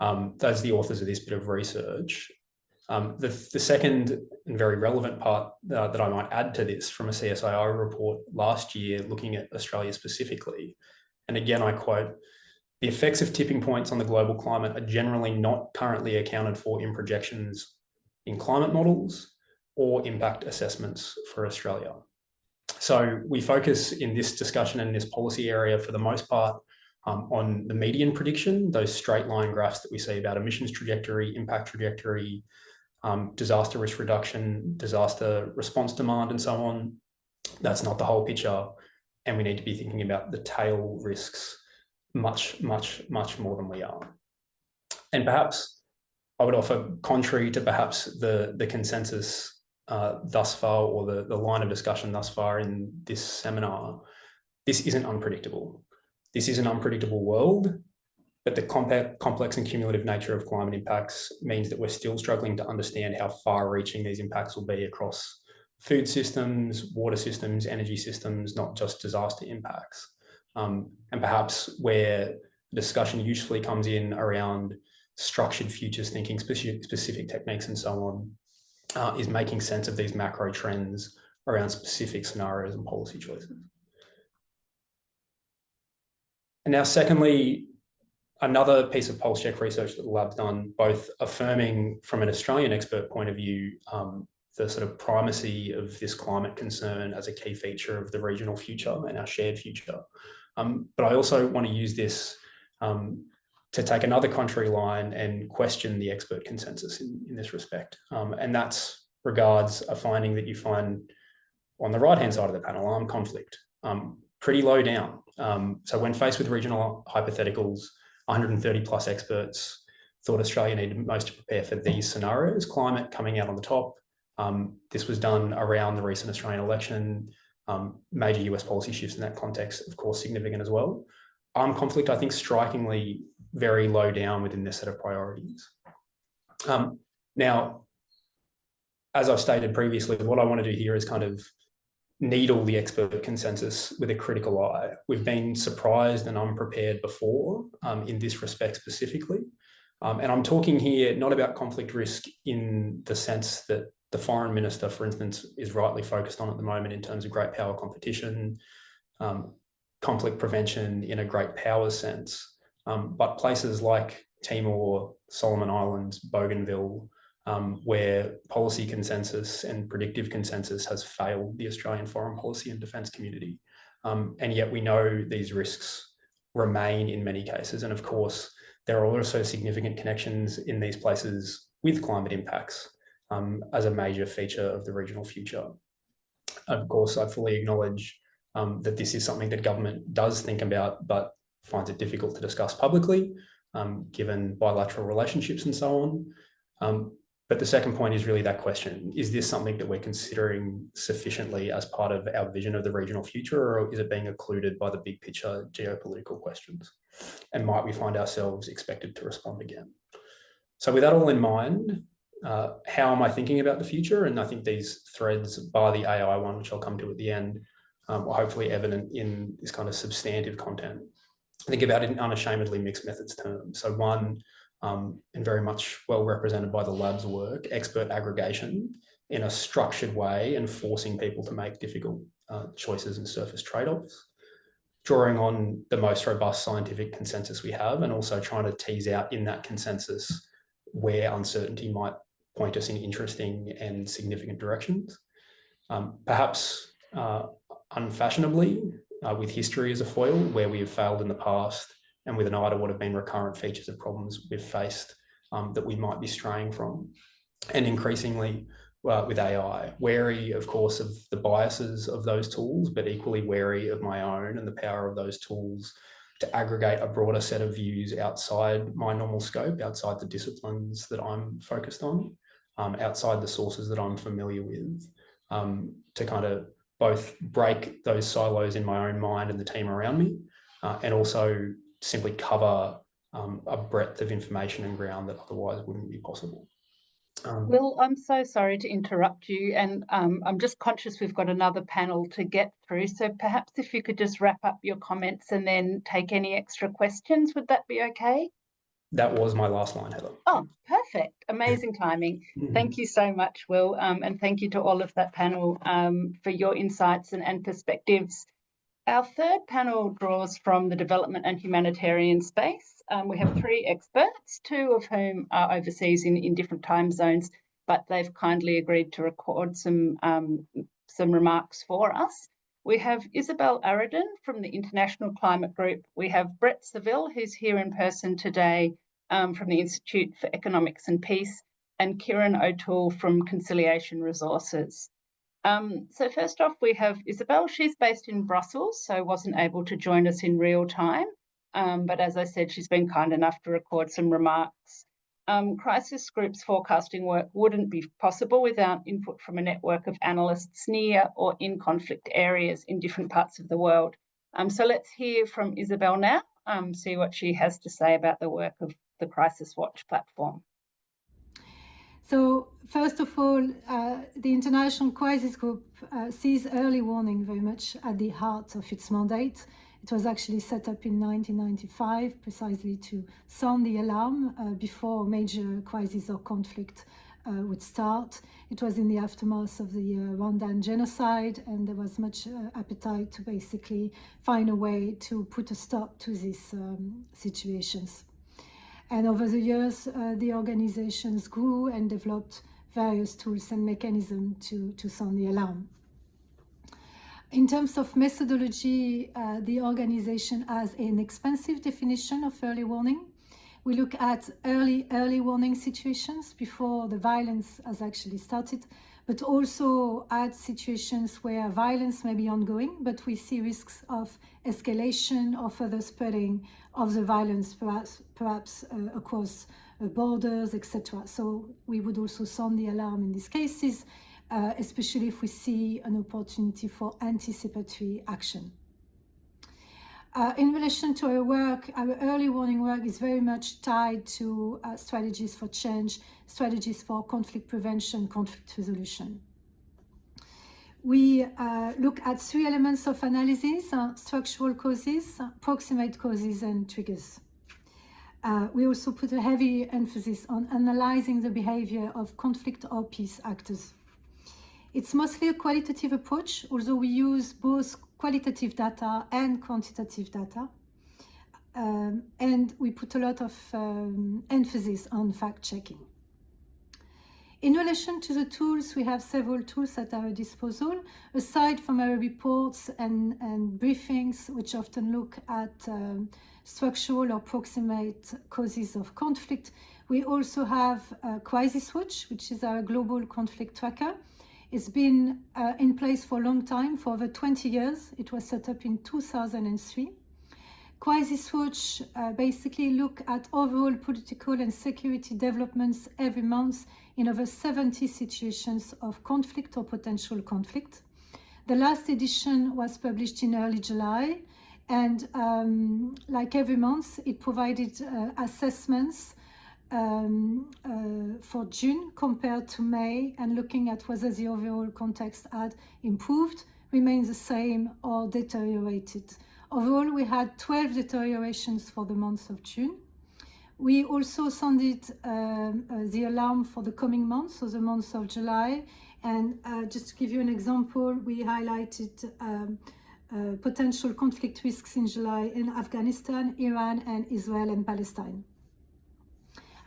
on. Those are the authors of this bit of research. The second and very relevant part that I might add to this from a CSIRO report last year looking at Australia specifically, and again I quote, "The effects of tipping points on the global climate are generally not currently accounted for in projections in climate models or impact assessments for Australia." So we focus in this discussion and this policy area for the most part on the median prediction, those straight line graphs that we see about emissions trajectory, impact trajectory, disaster risk reduction, disaster response demand, and so on. That's not the whole picture. And we need to be thinking about the tail risks much, much, much more than we are. And perhaps I would offer, contrary to perhaps the consensus thus far, or the line of discussion thus far in this seminar, this isn't unpredictable. This is an unpredictable world, but the complex and cumulative nature of climate impacts means that we're still struggling to understand how far-reaching these impacts will be across food systems, water systems, energy systems, not just disaster impacts. And perhaps where discussion usually comes in around structured futures thinking, specific techniques and so on, is making sense of these macro trends around specific scenarios and policy choices. And now, secondly, another piece of pulse check research that the lab's done, both affirming from an Australian expert point of view, the sort of primacy of this climate concern as a key feature of the regional future and our shared future. But I also want to use this to take another country line and question the expert consensus in this respect. And that's regards a finding that you find on the right-hand side of the panel, armed conflict, pretty low down. So when faced with regional hypotheticals, 130 plus experts thought Australia needed most to prepare for these scenarios. Climate coming out on the top. This was done around the recent Australian election. Major US policy shifts in that context, of course, significant as well. Armed conflict, I think, strikingly very low down within this set of priorities. Now, as I've stated previously, what I want to do here is kind of needle the expert consensus with a critical eye. We've been surprised and unprepared before in this respect specifically. And I'm talking here not about conflict risk in the sense that the foreign minister, for instance, is rightly focused on at the moment in terms of great power competition, conflict prevention in a great power sense, but places like Timor, Solomon Islands, Bougainville, where policy consensus and predictive consensus has failed the Australian foreign policy and defence community. And yet we know these risks remain in many cases. And of course, there are also significant connections in these places with climate impacts as a major feature of the regional future. Of course, I fully acknowledge that this is something that government does think about, but finds it difficult to discuss publicly, given bilateral relationships and so on. But the second point is really that question: is this something that we're considering sufficiently as part of our vision of the regional future, or is it being occluded by the big picture geopolitical questions? And might we find ourselves expected to respond again? So with that all in mind, how am I thinking about the future? And I think these threads, bar the AI one, which I'll come to at the end, are hopefully evident in this kind of substantive content. I think about it in unashamedly mixed methods terms. So one, and very much well represented by the lab's work, expert aggregation in a structured way and forcing people to make difficult choices and surface trade-offs, drawing on the most robust scientific consensus we have, and also trying to tease out in that consensus where uncertainty might point us in interesting and significant directions. Perhaps unfashionably, with history as a foil, where we have failed in the past, and with an eye to what have been recurrent features of problems we've faced that we might be straying from. And increasingly with AI, wary, of course, of the biases of those tools, but equally wary of my own and the power of those tools to aggregate a broader set of views outside my normal scope, outside the disciplines that I'm focused on, outside the sources that I'm familiar with, to kind of both break those silos in my own mind and the team around me, and also simply cover a breadth of information and ground that otherwise wouldn't be possible. Will, I'm so sorry to interrupt you, and I'm just conscious we've got another panel to get through, so perhaps if you could just wrap up your comments and then take any extra questions, would that be okay? That was my last line, Heather. Oh, perfect. Amazing timing. Thank you so much, Will, and thank you to all of that panel for your insights and perspectives. Our third panel draws from the development and humanitarian space. We have three experts, two of whom are overseas in different time zones, but they've kindly agreed to record some remarks for us. We have Isabel Aradin from the International Climate Group. We have Brett Savill, who's here in person today from the Institute for Economics and Peace, and Kieran O'Toole from Conciliation Resources. So first off, we have Isabel. She's based in Brussels, so wasn't able to join us in real time. But as I said, she's been kind enough to record some remarks. Crisis groups forecasting work wouldn't be possible without input from a network of analysts near or in conflict areas in different parts of the world. So let's hear from Isabel now, see what she has to say about the work of the Crisis Watch platform. So first of all, the International Crisis Group sees early warning very much at the heart of its mandate. It was actually set up in 1995 precisely to sound the alarm before major crisis or conflict would start. It was in the aftermath of the Rwandan genocide, and there was much appetite to basically find a way to put a stop to these situations. And over the years, the organizations grew and developed various tools and mechanisms to sound the alarm. In terms of methodology, the organization has an expansive definition of early warning. We look at early warning situations before the violence has actually started, but also at situations where violence may be ongoing, but we see risks of escalation or further spreading of the violence, perhaps across borders, etc. So we would also sound the alarm in these cases, especially if we see an opportunity for anticipatory action. In relation to our work, our early warning work is very much tied to strategies for change, strategies for conflict prevention, conflict resolution. We look at 3 elements of analysis: structural causes, proximate causes, and triggers. We also put a heavy emphasis on analyzing the behavior of conflict or peace actors. It's mostly a qualitative approach, although we use both qualitative data and quantitative data. And we put a lot of emphasis on fact-checking. In relation to the tools, we have several tools at our disposal. Aside from our reports and briefings, which often look at structural or proximate causes of conflict, we also have Crisis Watch, which is our global conflict tracker. It's been in place for a long time, for over 20 years. It was set up in 2003. Crisis Watch basically look at overall political and security developments every month in over 70 situations of conflict or potential conflict. The last edition was published in early July, and like every month, it provided assessments for June compared to May, and looking at whether the overall context had improved, remained the same, or deteriorated. Overall, we had 12 deteriorations for the month of June. We also sounded the alarm for the coming month, so the month of July. And just to give you an example, we highlighted potential conflict risks in July in Afghanistan, Iran, and Israel and Palestine.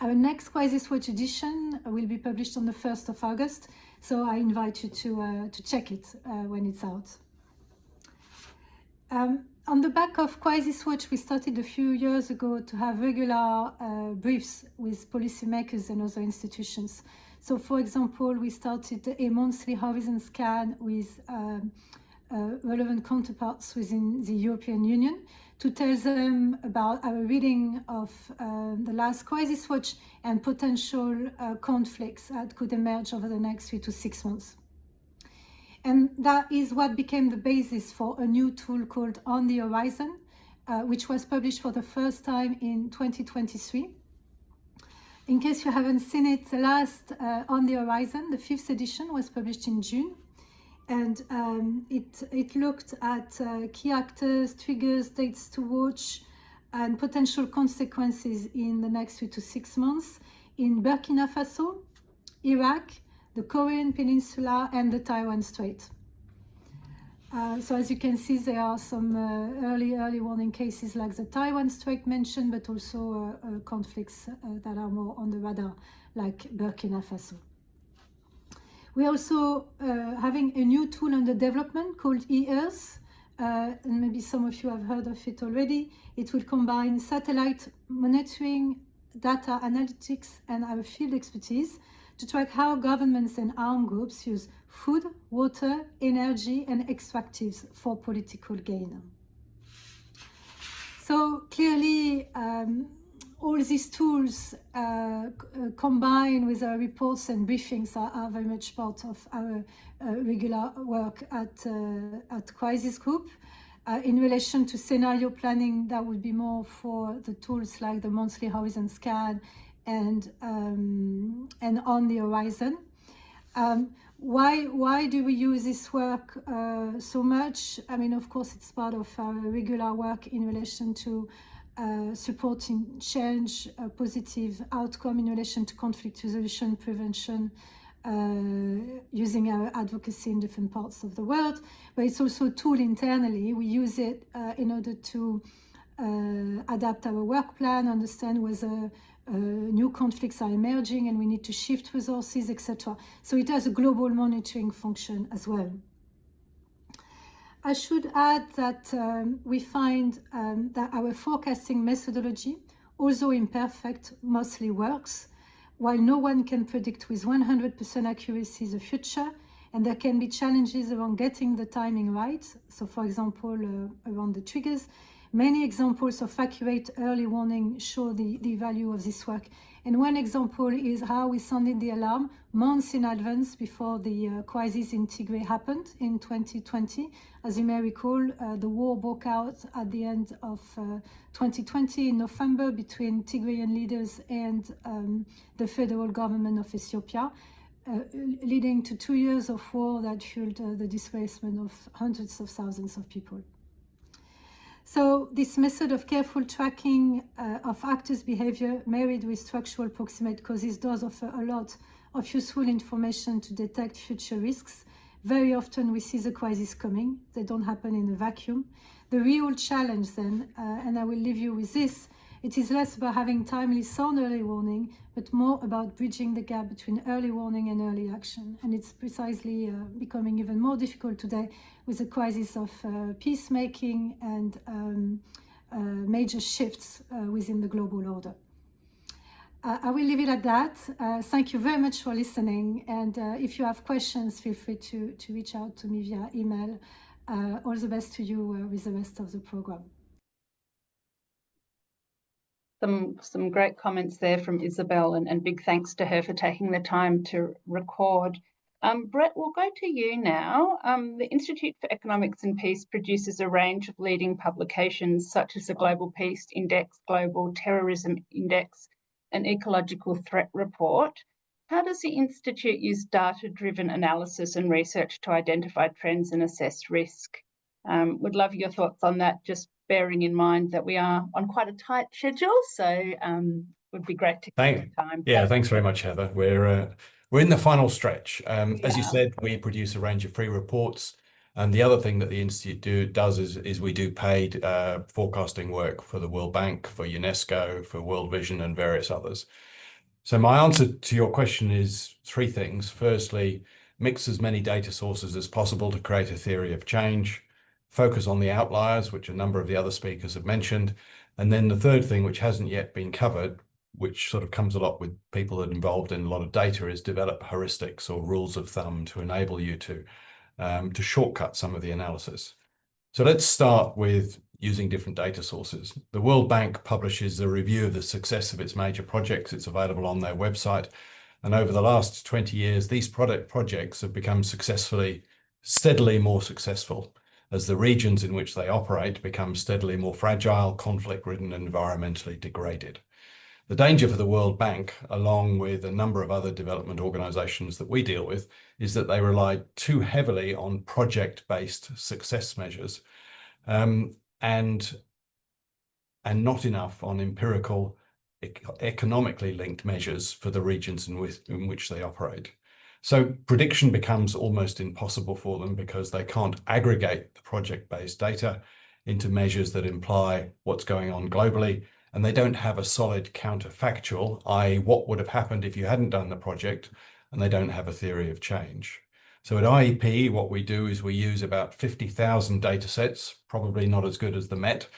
Our next Crisis Watch edition will be published on the 1st of August, so I invite you to check it when it's out. On the back of Crisis Watch, we started a few years ago to have regular briefs with policymakers and other institutions. So, for example, we started a monthly horizon scan with relevant counterparts within the European Union to tell them about our reading of the last Crisis Watch and potential conflicts that could emerge over the next 3 to 6 months. And that is what became the basis for a new tool called On the Horizon, which was published for the first time in 2023. In case you haven't seen it, the last On the Horizon, the 5th edition, was published in June. And it looked at key actors, triggers, dates to watch, and potential consequences in the next 3 to 6 months in Burkina Faso, Iraq, the Korean Peninsula, and the Taiwan Strait. So as you can see, there are some early warning cases like the Taiwan Strait mentioned, but also conflicts that are more on the radar, like Burkina Faso. We're also having a new tool under development called eEarth, and maybe some of you have heard of it already. It will combine satellite monitoring, data analytics, and our field expertise to track how governments and armed groups use food, water, energy, and extractives for political gain. So clearly, all these tools combined with our reports and briefings are very much part of our regular work at Crisis Group. In relation to scenario planning, that would be more for the tools like the monthly horizon scan and On the Horizon. Why do we use this work so much? I mean, of course, it's part of our regular work in relation to supporting change, a positive outcome in relation to conflict resolution, prevention, using our advocacy in different parts of the world. But it's also a tool internally. We use it in order to adapt our work plan, understand whether new conflicts are emerging and we need to shift resources, etc. So it has a global monitoring function as well. I should add that we find that our forecasting methodology, although imperfect, mostly works. While no one can predict with 100% accuracy the future, and there can be challenges around getting the timing right, so for example, around the triggers, Many examples of accurate early warning show the value of this work. And one example is how we sounded the alarm months in advance before the crisis in Tigray happened in 2020. As you may recall, the war broke out at the end of 2020 in November between Tigrayan leaders and the federal government of Ethiopia, leading to 2 years of war that fueled the displacement of hundreds of thousands of people. So this method of careful tracking of actors' behavior married with structural proximate causes does offer a lot of useful information to detect future risks. Very often we see the crisis coming. They don't happen in a vacuum. The real challenge then, and I will leave you with this, it is less about having timely sound early warning, but more about bridging the gap between early warning and early action. And it's precisely becoming even more difficult today with the crisis of peacemaking and major shifts within the global order. I will leave it at that. Thank you very much for listening. And if you have questions, feel free to reach out to me via email. All the best to you with the rest of the program. Some great comments there from Isabel, and big thanks to her for taking the time to record. Brett, we'll go to you now. The Institute for Economics and Peace produces a range of leading publications such as the Global Peace Index, Global Terrorism Index, and Ecological Threat Report. How does the Institute use data-driven analysis and research to identify trends and assess risk? Would love your thoughts on that, just bearing in mind that we are on quite a tight schedule, so would be great to keep time. Yeah, thanks very much, Heather. We're in the final stretch. As you said, we produce a range of free reports, and the other thing that the Institute does is we do paid forecasting work for the World Bank, for UNESCO, for World Vision, and various others. So my answer to your question is three things. Firstly, mix as many data sources as possible to create a theory of change. Focus on the outliers, which a number of the other speakers have mentioned. And then the third thing, which hasn't yet been covered, which sort of comes a lot with people that are involved in a lot of data, is develop heuristics or rules of thumb to enable you to shortcut some of the analysis. So let's start with using different data sources. The World Bank publishes a review of the success of its major projects. It's available on their website. And over the last 20 years, these projects have become steadily more successful as the regions in which they operate become steadily more fragile, conflict-ridden, and environmentally degraded. The danger for the World Bank, along with a number of other development organizations that we deal with, is that they rely too heavily on project-based success measures and not enough on empirical, economically linked measures for the regions in which they operate. So prediction becomes almost impossible for them because they can't aggregate the project-based data into measures that imply what's going on globally, and they don't have a solid counterfactual, i.e. what would have happened if you hadn't done the project, and they don't have a theory of change. So at IEP, what we do is we use about 50,000 data sets, probably not as good as the Met,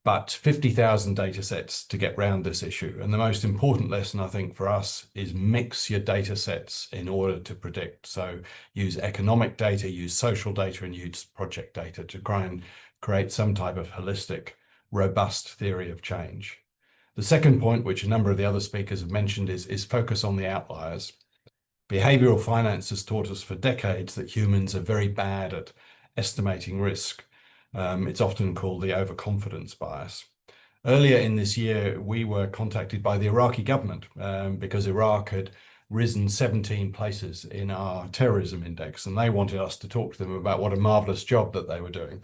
but 50,000 data sets to get round this issue. And the most important lesson, I think, for us is mix your data sets in order to predict. So use economic data, use social data, and use project data to try and create some type of holistic, robust theory of change. The second point, which a number of the other speakers have mentioned, is focus on the outliers. Behavioral finance has taught us for decades that humans are very bad at estimating risk. It's often called the overconfidence bias. Earlier in this year, we were contacted by the Iraqi government because Iraq had risen 17 places in our terrorism index, and they wanted us to talk to them about what a marvelous job that they were doing.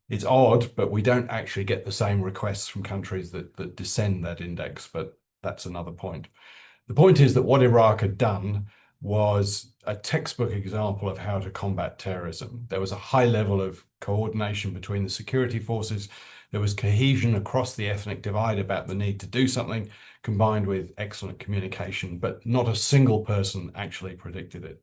It's odd, but we don't actually get the same requests from countries that descend that index, but that's another point. The point is that what Iraq had done was a textbook example of how to combat terrorism. There was a high level of coordination between the security forces. There was cohesion across the ethnic divide about the need to do something, combined with excellent communication, but not a single person actually predicted it.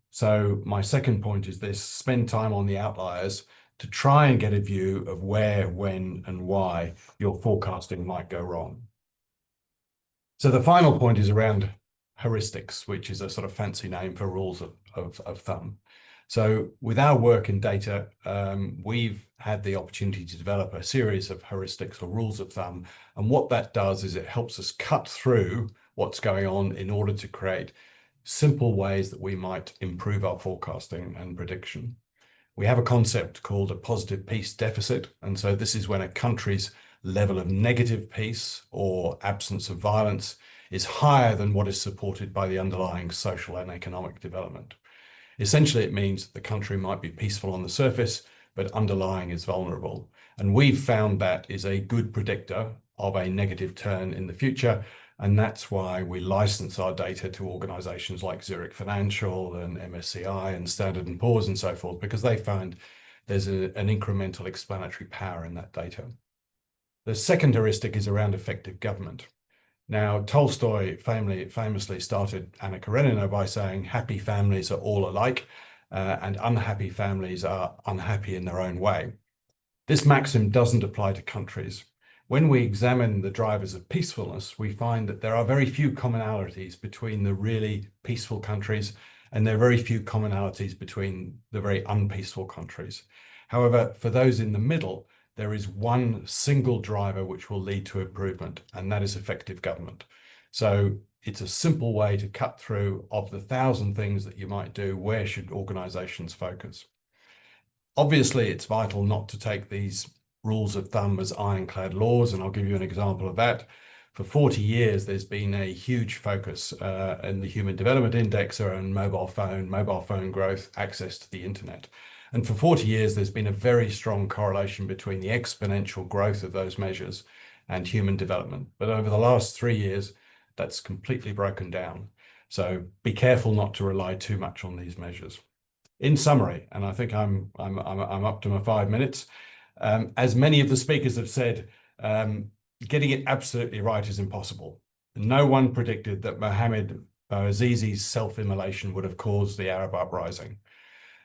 So my second point is this: spend time on the outliers to try and get a view of where, when, and why your forecasting might go wrong. So the final point is around heuristics, which is a sort of fancy name for rules of thumb. So with our work in data, we've had the opportunity to develop a series of heuristics or rules of thumb. And what that does is it helps us cut through what's going on in order to create simple ways that we might improve our forecasting and prediction. We have a concept called a positive peace deficit. And so this is when a country's level of negative peace or absence of violence is higher than what is supported by the underlying social and economic development. Essentially, it means that the country might be peaceful on the surface, but underlying is vulnerable. And we've found that is a good predictor of a negative turn in the future. And that's why we license our data to organizations like Zurich Financial and MSCI and Standard & Poor's and so forth, because they find there's an incremental explanatory power in that data. The second heuristic is around effective government. Now, Tolstoy famously started Anna Karenina by saying happy families are all alike and unhappy families are unhappy in their own way. This maxim doesn't apply to countries. When we examine the drivers of peacefulness, we find that there are very few commonalities between the really peaceful countries, and there are very few commonalities between the very unpeaceful countries. However, for those in the middle, there is one single driver which will lead to improvement, and that is effective government. So it's a simple way to cut through of the 1,000 things that you might do. Where should organizations focus? Obviously, it's vital not to take these rules of thumb as ironclad laws, and I'll give you an example of that. For 40 years, there's been a huge focus in the Human Development Index around mobile phone growth, access to the internet. And for 40 years, there's been a very strong correlation between the exponential growth of those measures and human development. But over the last 3 years, that's completely broken down. So be careful not to rely too much on these measures. In summary, and I think I'm up to my 5 minutes, as many of the speakers have said, getting it absolutely right is impossible. No one predicted that Mohammed Bouazizi's self-immolation would have caused the Arab uprising.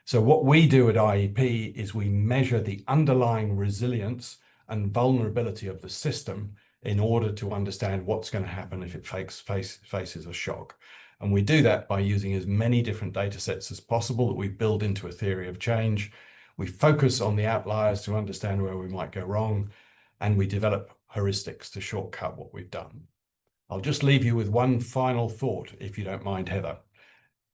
So what we do at IEP is we measure the underlying resilience and vulnerability of the system in order to understand what's going to happen if it faces a shock. And we do that by using as many different data sets as possible that we build into a theory of change. We focus on the outliers to understand where we might go wrong, and we develop heuristics to shortcut what we've done. I'll just leave you with one final thought, if you don't mind, Heather.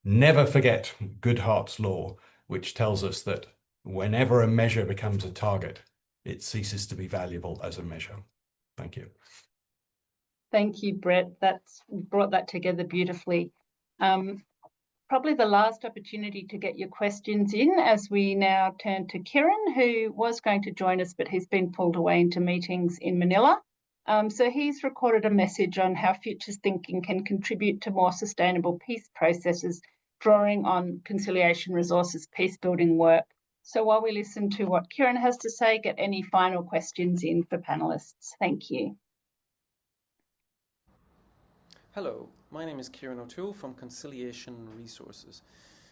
Never forget Goodhart's law, which tells us that whenever a measure becomes a target, it ceases to be valuable as a measure. Thank you. Thank you, Brett. That's brought that together beautifully. Probably the last opportunity to get your questions in as we now turn to Kieran, who was going to join us, but he's been pulled away into meetings in Manila. So he's recorded a message on how futures thinking can contribute to more sustainable peace processes, drawing on Conciliation Resources peace-building work. So while we listen to what Kieran has to say, get any final questions in for panellists. Thank you. Hello, my name is Kieran O'Toole from Conciliation Resources.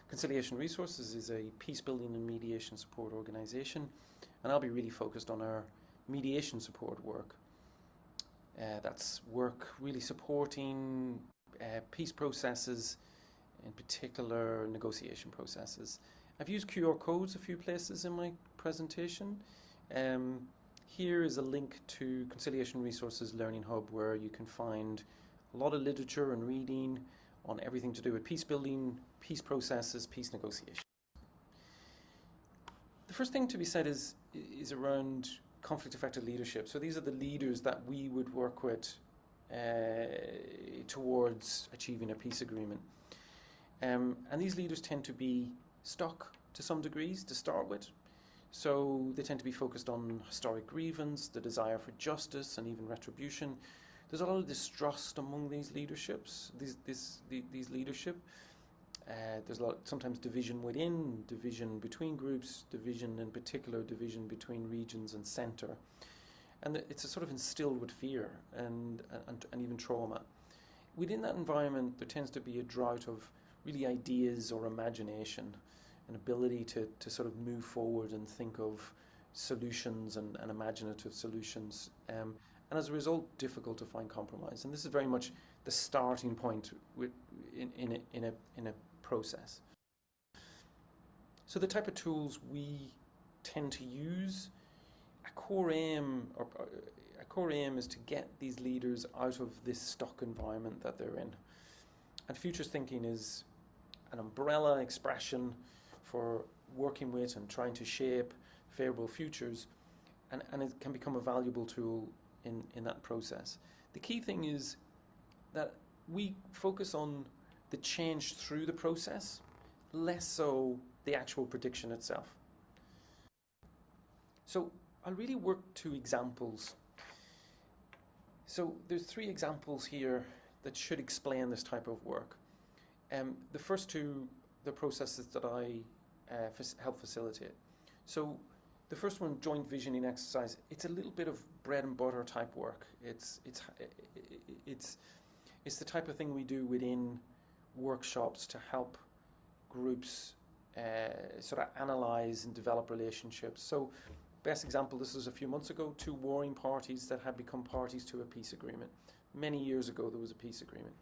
Conciliation Resources is a peace-building and mediation support organisation, and I'll be really focused on our mediation support work. That's work really supporting peace processes, in particular negotiation processes. I've used QR codes a few places in my presentation. Here is a link to Conciliation Resources Learning Hub, where you can find a lot of literature and reading on everything to do with peace building, peace processes, peace negotiation. The first thing to be said is around conflict-affected leadership. So these are the leaders that we would work with towards achieving a peace agreement. And these leaders tend to be stuck to some degrees to start with. So they tend to be focused on historic grievance, the desire for justice and even retribution. There's a lot of distrust among these leaderships, these leadership. There's a lot, sometimes division within, division between groups, division in particular, division between regions and centre. And it's a sort of instilled with fear and even trauma. Within that environment, there tends to be a drought of really ideas or imagination, an ability to sort of move forward and think of solutions and imaginative solutions. And as a result, difficult to find compromise. And this is very much the starting point in a process. So the type of tools we tend to use, a core aim is to get these leaders out of this stuck environment that they're in. And futures thinking is an umbrella expression for working with and trying to shape favourable futures, and it can become a valuable tool in that process. The key thing is that we focus on the change through the process, less so the actual prediction itself. So I'll really work two examples. So there's 3 examples here that should explain this type of work. The first 2, the processes that I help facilitate. So the first one, joint visioning exercise, it's a little bit of bread and butter type work. It's the type of thing we do within workshops to help groups sort of analyze and develop relationships. So best example, this was a few months ago, 2 warring parties that had become parties to a peace agreement. Many years ago there was a peace agreement.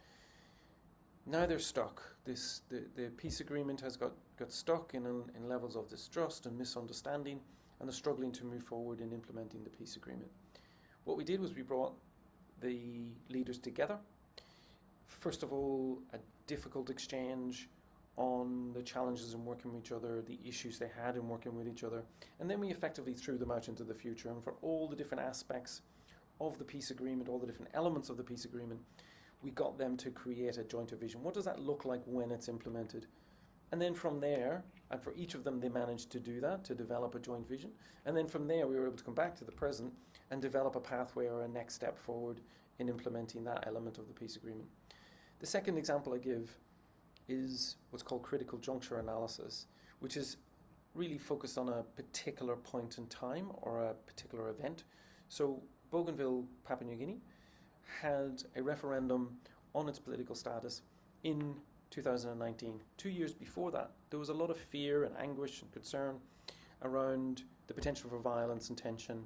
Now they're stuck. The peace agreement has got stuck in levels of distrust and misunderstanding, and they're struggling to move forward in implementing the peace agreement. What we did was we brought the leaders together. First of all, a difficult exchange on the challenges in working with each other, the issues they had in working with each other, and then we effectively threw them out into the future. And for all the different aspects of the peace agreement, all the different elements of the peace agreement, we got them to create a joint vision. What does that look like when it's implemented? And then from there, and for each of them they managed to do that, to develop a joint vision. And then from there we were able to come back to the present and develop a pathway or a next step forward in implementing that element of the peace agreement. The second example I give is what's called critical juncture analysis, which is really focused on a particular point in time or a particular event. So Bougainville, Papua New Guinea, had a referendum on its political status in 2019. 2 years before that, there was a lot of fear and anguish and concern around the potential for violence and tension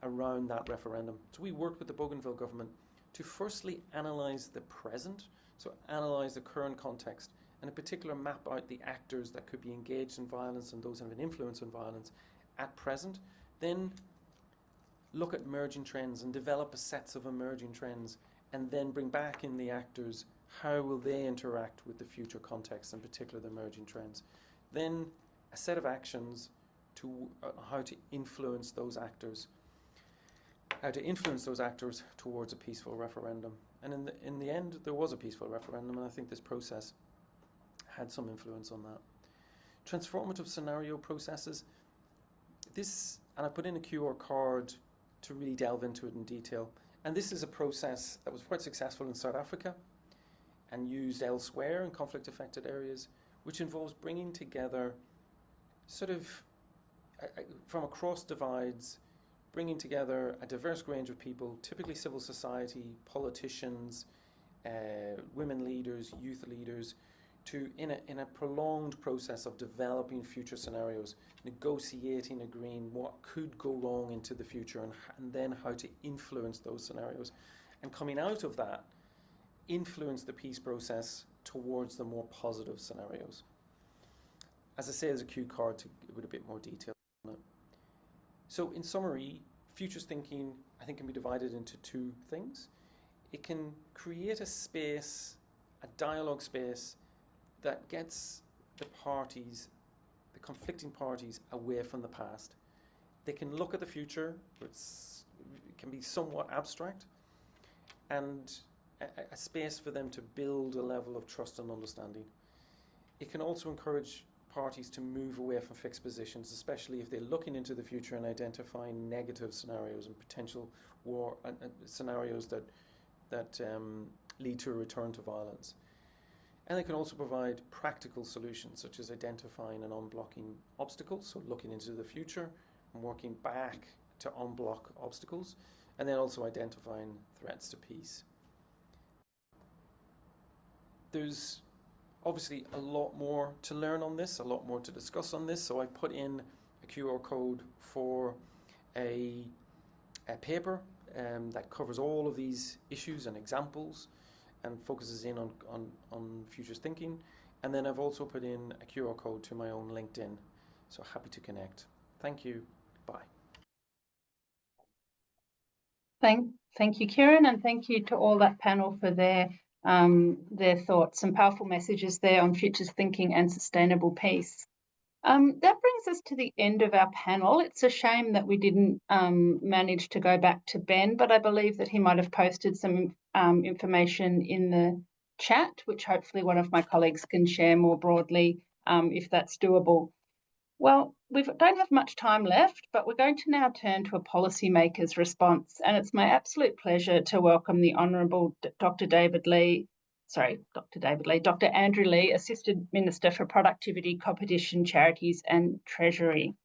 around that referendum. So we worked with the Bougainville government to firstly analyse the present, so analyse the current context, and in particular map out the actors that could be engaged in violence and those that have an influence on violence at present, then look at emerging trends and develop a sets of emerging trends, and then bring back in the actors. How will they interact with the future context, in particular the emerging trends? Then a set of actions to how to influence those actors, towards a peaceful referendum. And in the end, there was a peaceful referendum, and I think this process had some influence on that. Transformative scenario processes. This, and I put in a QR card to really delve into it in detail. And this is a process that was quite successful in South Africa and used elsewhere in conflict-affected areas, which involves bringing together sort of, from across divides, bringing together a diverse range of people, typically civil society, politicians, women leaders, youth leaders, to in a prolonged process of developing future scenarios, negotiating, agreeing what could go wrong into the future, and then how to influence those scenarios. And coming out of that, influence the peace process towards the more positive scenarios. As I say, there's a cue card with a bit more detail on it. So in summary, futures thinking, I think, can be divided into 2 things. It can create a space, a dialogue space, that gets the parties, the conflicting parties, away from the past. They can look at the future, it can be somewhat abstract, and a space for them to build a level of trust and understanding. It can also encourage parties to move away from fixed positions, especially if they're looking into the future and identifying negative scenarios and potential war scenarios that lead to a return to violence. And they can also provide practical solutions, such as identifying and unblocking obstacles, so looking into the future and working back to unblock obstacles, and then also identifying threats to peace. There's obviously a lot more to learn on this, a lot more to discuss on this, so I put in a QR code for a paper that covers all of these issues and examples and focuses in on futures thinking. And then I've also put in a QR code to my own LinkedIn. So happy to connect. Thank you. Bye. Thank you, Kieran, and thank you to all that panel for their thoughts and powerful messages there on futures thinking and sustainable peace. That brings us to the end of our panel. It's a shame that we didn't manage to go back to Ben, but I believe that he might have posted some information in the chat, which hopefully one of my colleagues can share more broadly if that's doable. Well, we don't have much time left, but we're going to now turn to a policymaker's response, and it's my absolute pleasure to welcome the Honourable Dr. Andrew Leigh, Assistant Minister for Productivity, Competition, Charities and Treasury.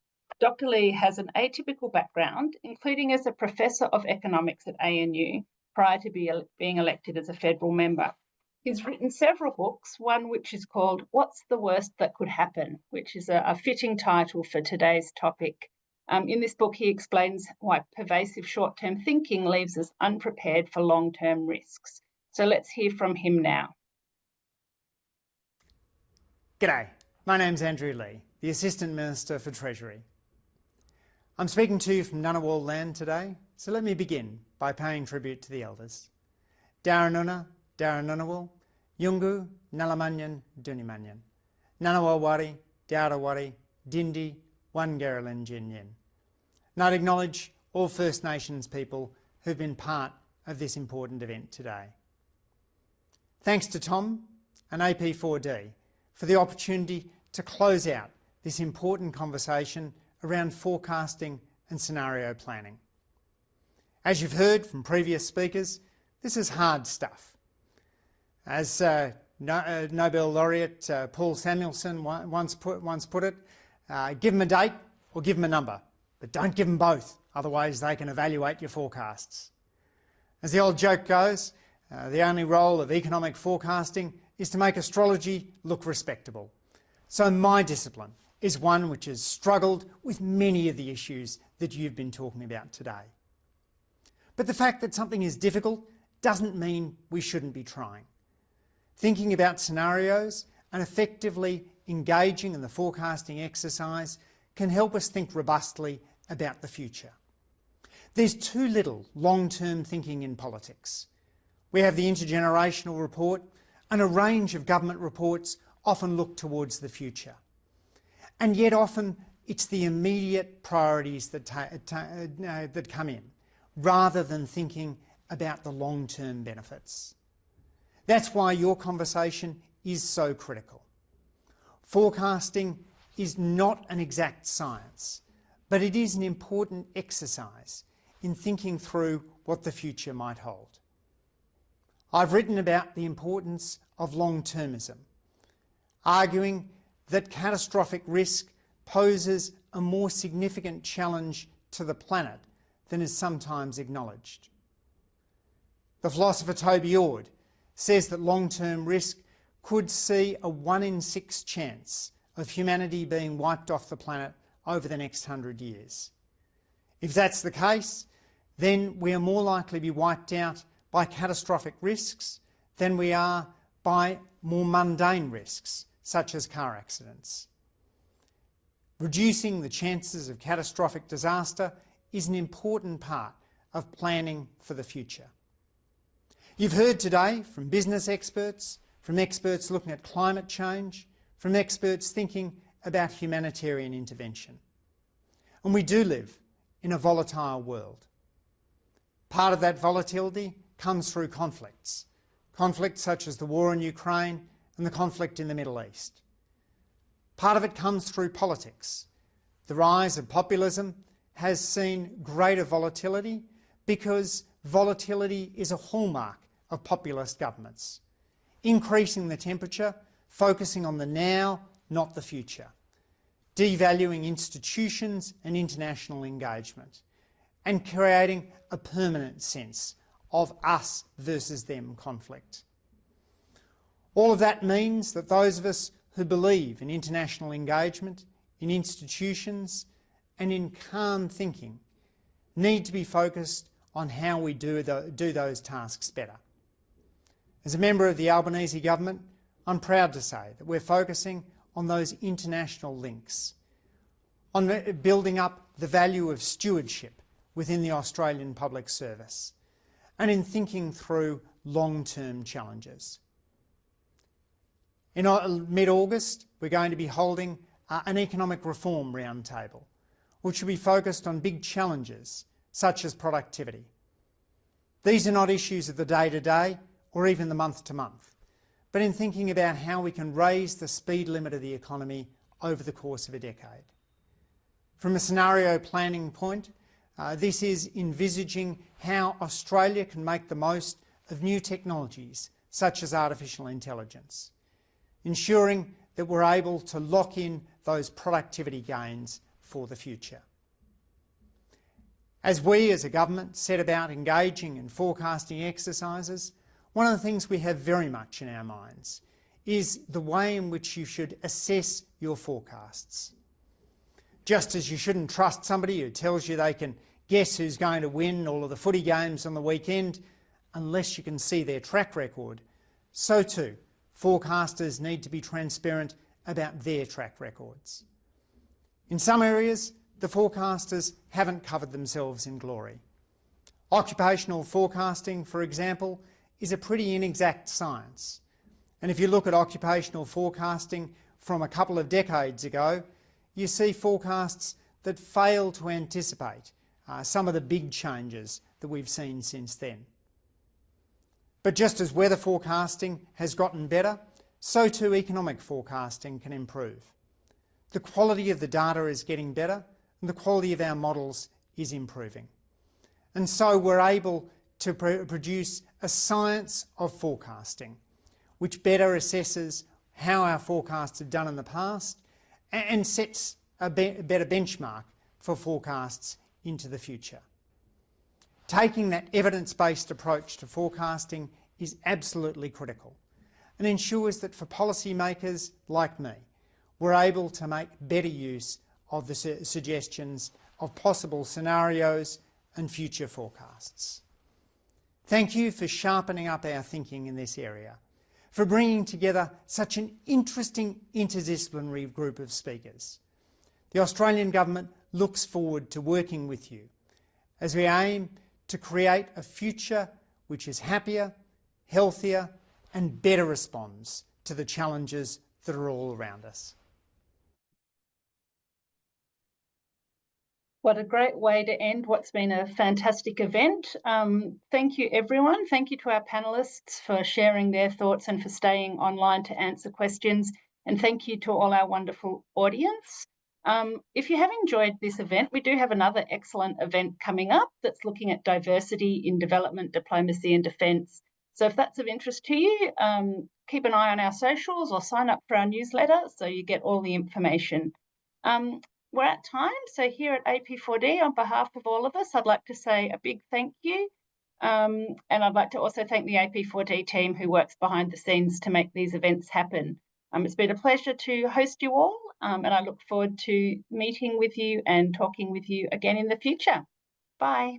Dr. Leigh has an atypical background, including as a Professor of Economics at ANU prior to being elected as a federal member. He's written several books, one which is called What's the Worst That Could Happen, which is a fitting title for today's topic. In this book, he explains why pervasive short-term thinking leaves us unprepared for long-term risks. So let's hear from him now. G'day, my name's Andrew Leigh, the Assistant Minister for Treasury. I'm speaking to you from Ngunnawal land today, so let me begin by paying tribute to the elders. Daranuna, Daranunawal, Yungu, Nalamanyan, Dunimanyan, Ngunnawalwari, Darawari, Dindi, Wangaralin Jinyin. And I'd acknowledge all First Nations people who've been part of this important event today. Thanks to Tom and AP4D for the opportunity to close out this important conversation around forecasting and scenario planning. As you've heard from previous speakers, this is hard stuff. As Nobel laureate Paul Samuelson once put it, give them a date or give them a number, but don't give them both, otherwise they can evaluate your forecasts. As the old joke goes, the only role of economic forecasting is to make astrology look respectable. So my discipline is one which has struggled with many of the issues that you've been talking about today. But the fact that something is difficult doesn't mean we shouldn't be trying. Thinking about scenarios and effectively engaging in the forecasting exercise can help us think robustly about the future. There's too little long-term thinking in politics. We have the intergenerational report, and a range of government reports often look towards the future. And yet often it's the immediate priorities that come in, rather than thinking about the long-term benefits. That's why your conversation is so critical. Forecasting is not an exact science, but it is an important exercise in thinking through what the future might hold. I've written about the importance of long-termism, arguing that catastrophic risk poses a more significant challenge to the planet than is sometimes acknowledged. The philosopher Toby Ord says that long-term risk could see a 1 in 6 chance of humanity being wiped off the planet over the next 100 years. If that's the case, then we are more likely to be wiped out by catastrophic risks than we are by more mundane risks, such as car accidents. Reducing the chances of catastrophic disaster is an important part of planning for the future. You've heard today from business experts, from experts looking at climate change, from experts thinking about humanitarian intervention. And we do live in a volatile world. Part of that volatility comes through conflicts such as the war in Ukraine and the conflict in the Middle East. Part of it comes through politics. The rise of populism has seen greater volatility because volatility is a hallmark of populist governments, increasing the temperature, focusing on the now, not the future, devaluing institutions and international engagement, and creating a permanent sense of us versus them conflict. All of that means that those of us who believe in international engagement, in institutions, and in calm thinking need to be focused on how we do those tasks better. As a member of the Albanese government, I'm proud to say that we're focusing on those international links, on building up the value of stewardship within the Australian public service, and in thinking through long-term challenges. In mid-August, we're going to be holding an economic reform roundtable, which will be focused on big challenges such as productivity. These are not issues of the day-to-day or even the month-to-month, but in thinking about how we can raise the speed limit of the economy over the course of a decade. From a scenario planning point, this is envisaging how Australia can make the most of new technologies such as artificial intelligence, ensuring that we're able to lock in those productivity gains for the future. As we as a government set about engaging in forecasting exercises, one of the things we have very much in our minds is the way in which you should assess your forecasts. Just as you shouldn't trust somebody who tells you they can guess who's going to win all of the footy games on the weekend unless you can see their track record, so too forecasters need to be transparent about their track records. In some areas, the forecasters haven't covered themselves in glory. Occupational forecasting, for example, is a pretty inexact science. And if you look at occupational forecasting from a couple of decades ago, you see forecasts that fail to anticipate some of the big changes that we've seen since then. But just as weather forecasting has gotten better, so too economic forecasting can improve. The quality of the data is getting better and the quality of our models is improving. And so we're able to produce a science of forecasting, which better assesses how our forecasts have done in the past and sets a better benchmark for forecasts into the future. Taking that evidence-based approach to forecasting is absolutely critical and ensures that for policymakers like me, we're able to make better use of the suggestions of possible scenarios and future forecasts. Thank you for sharpening up our thinking in this area, for bringing together such an interesting interdisciplinary group of speakers. The Australian Government looks forward to working with you as we aim to create a future which is happier, healthier and better responds to the challenges that are all around us. What a great way to end what's been a fantastic event. Thank you, everyone. Thank you to our panellists for sharing their thoughts and for staying online to answer questions. And thank you to all our wonderful audience. If you have enjoyed this event, we do have another excellent event coming up that's looking at diversity in development, diplomacy and defence. So if that's of interest to you, keep an eye on our socials or sign up for our newsletter so you get all the information. We're at time, so here at AP4D, on behalf of all of us, I'd like to say a big thank you. And I'd like to also thank the AP4D team who works behind the scenes to make these events happen. It's been a pleasure to host you all, and I look forward to meeting with you and talking with you again in the future. Bye.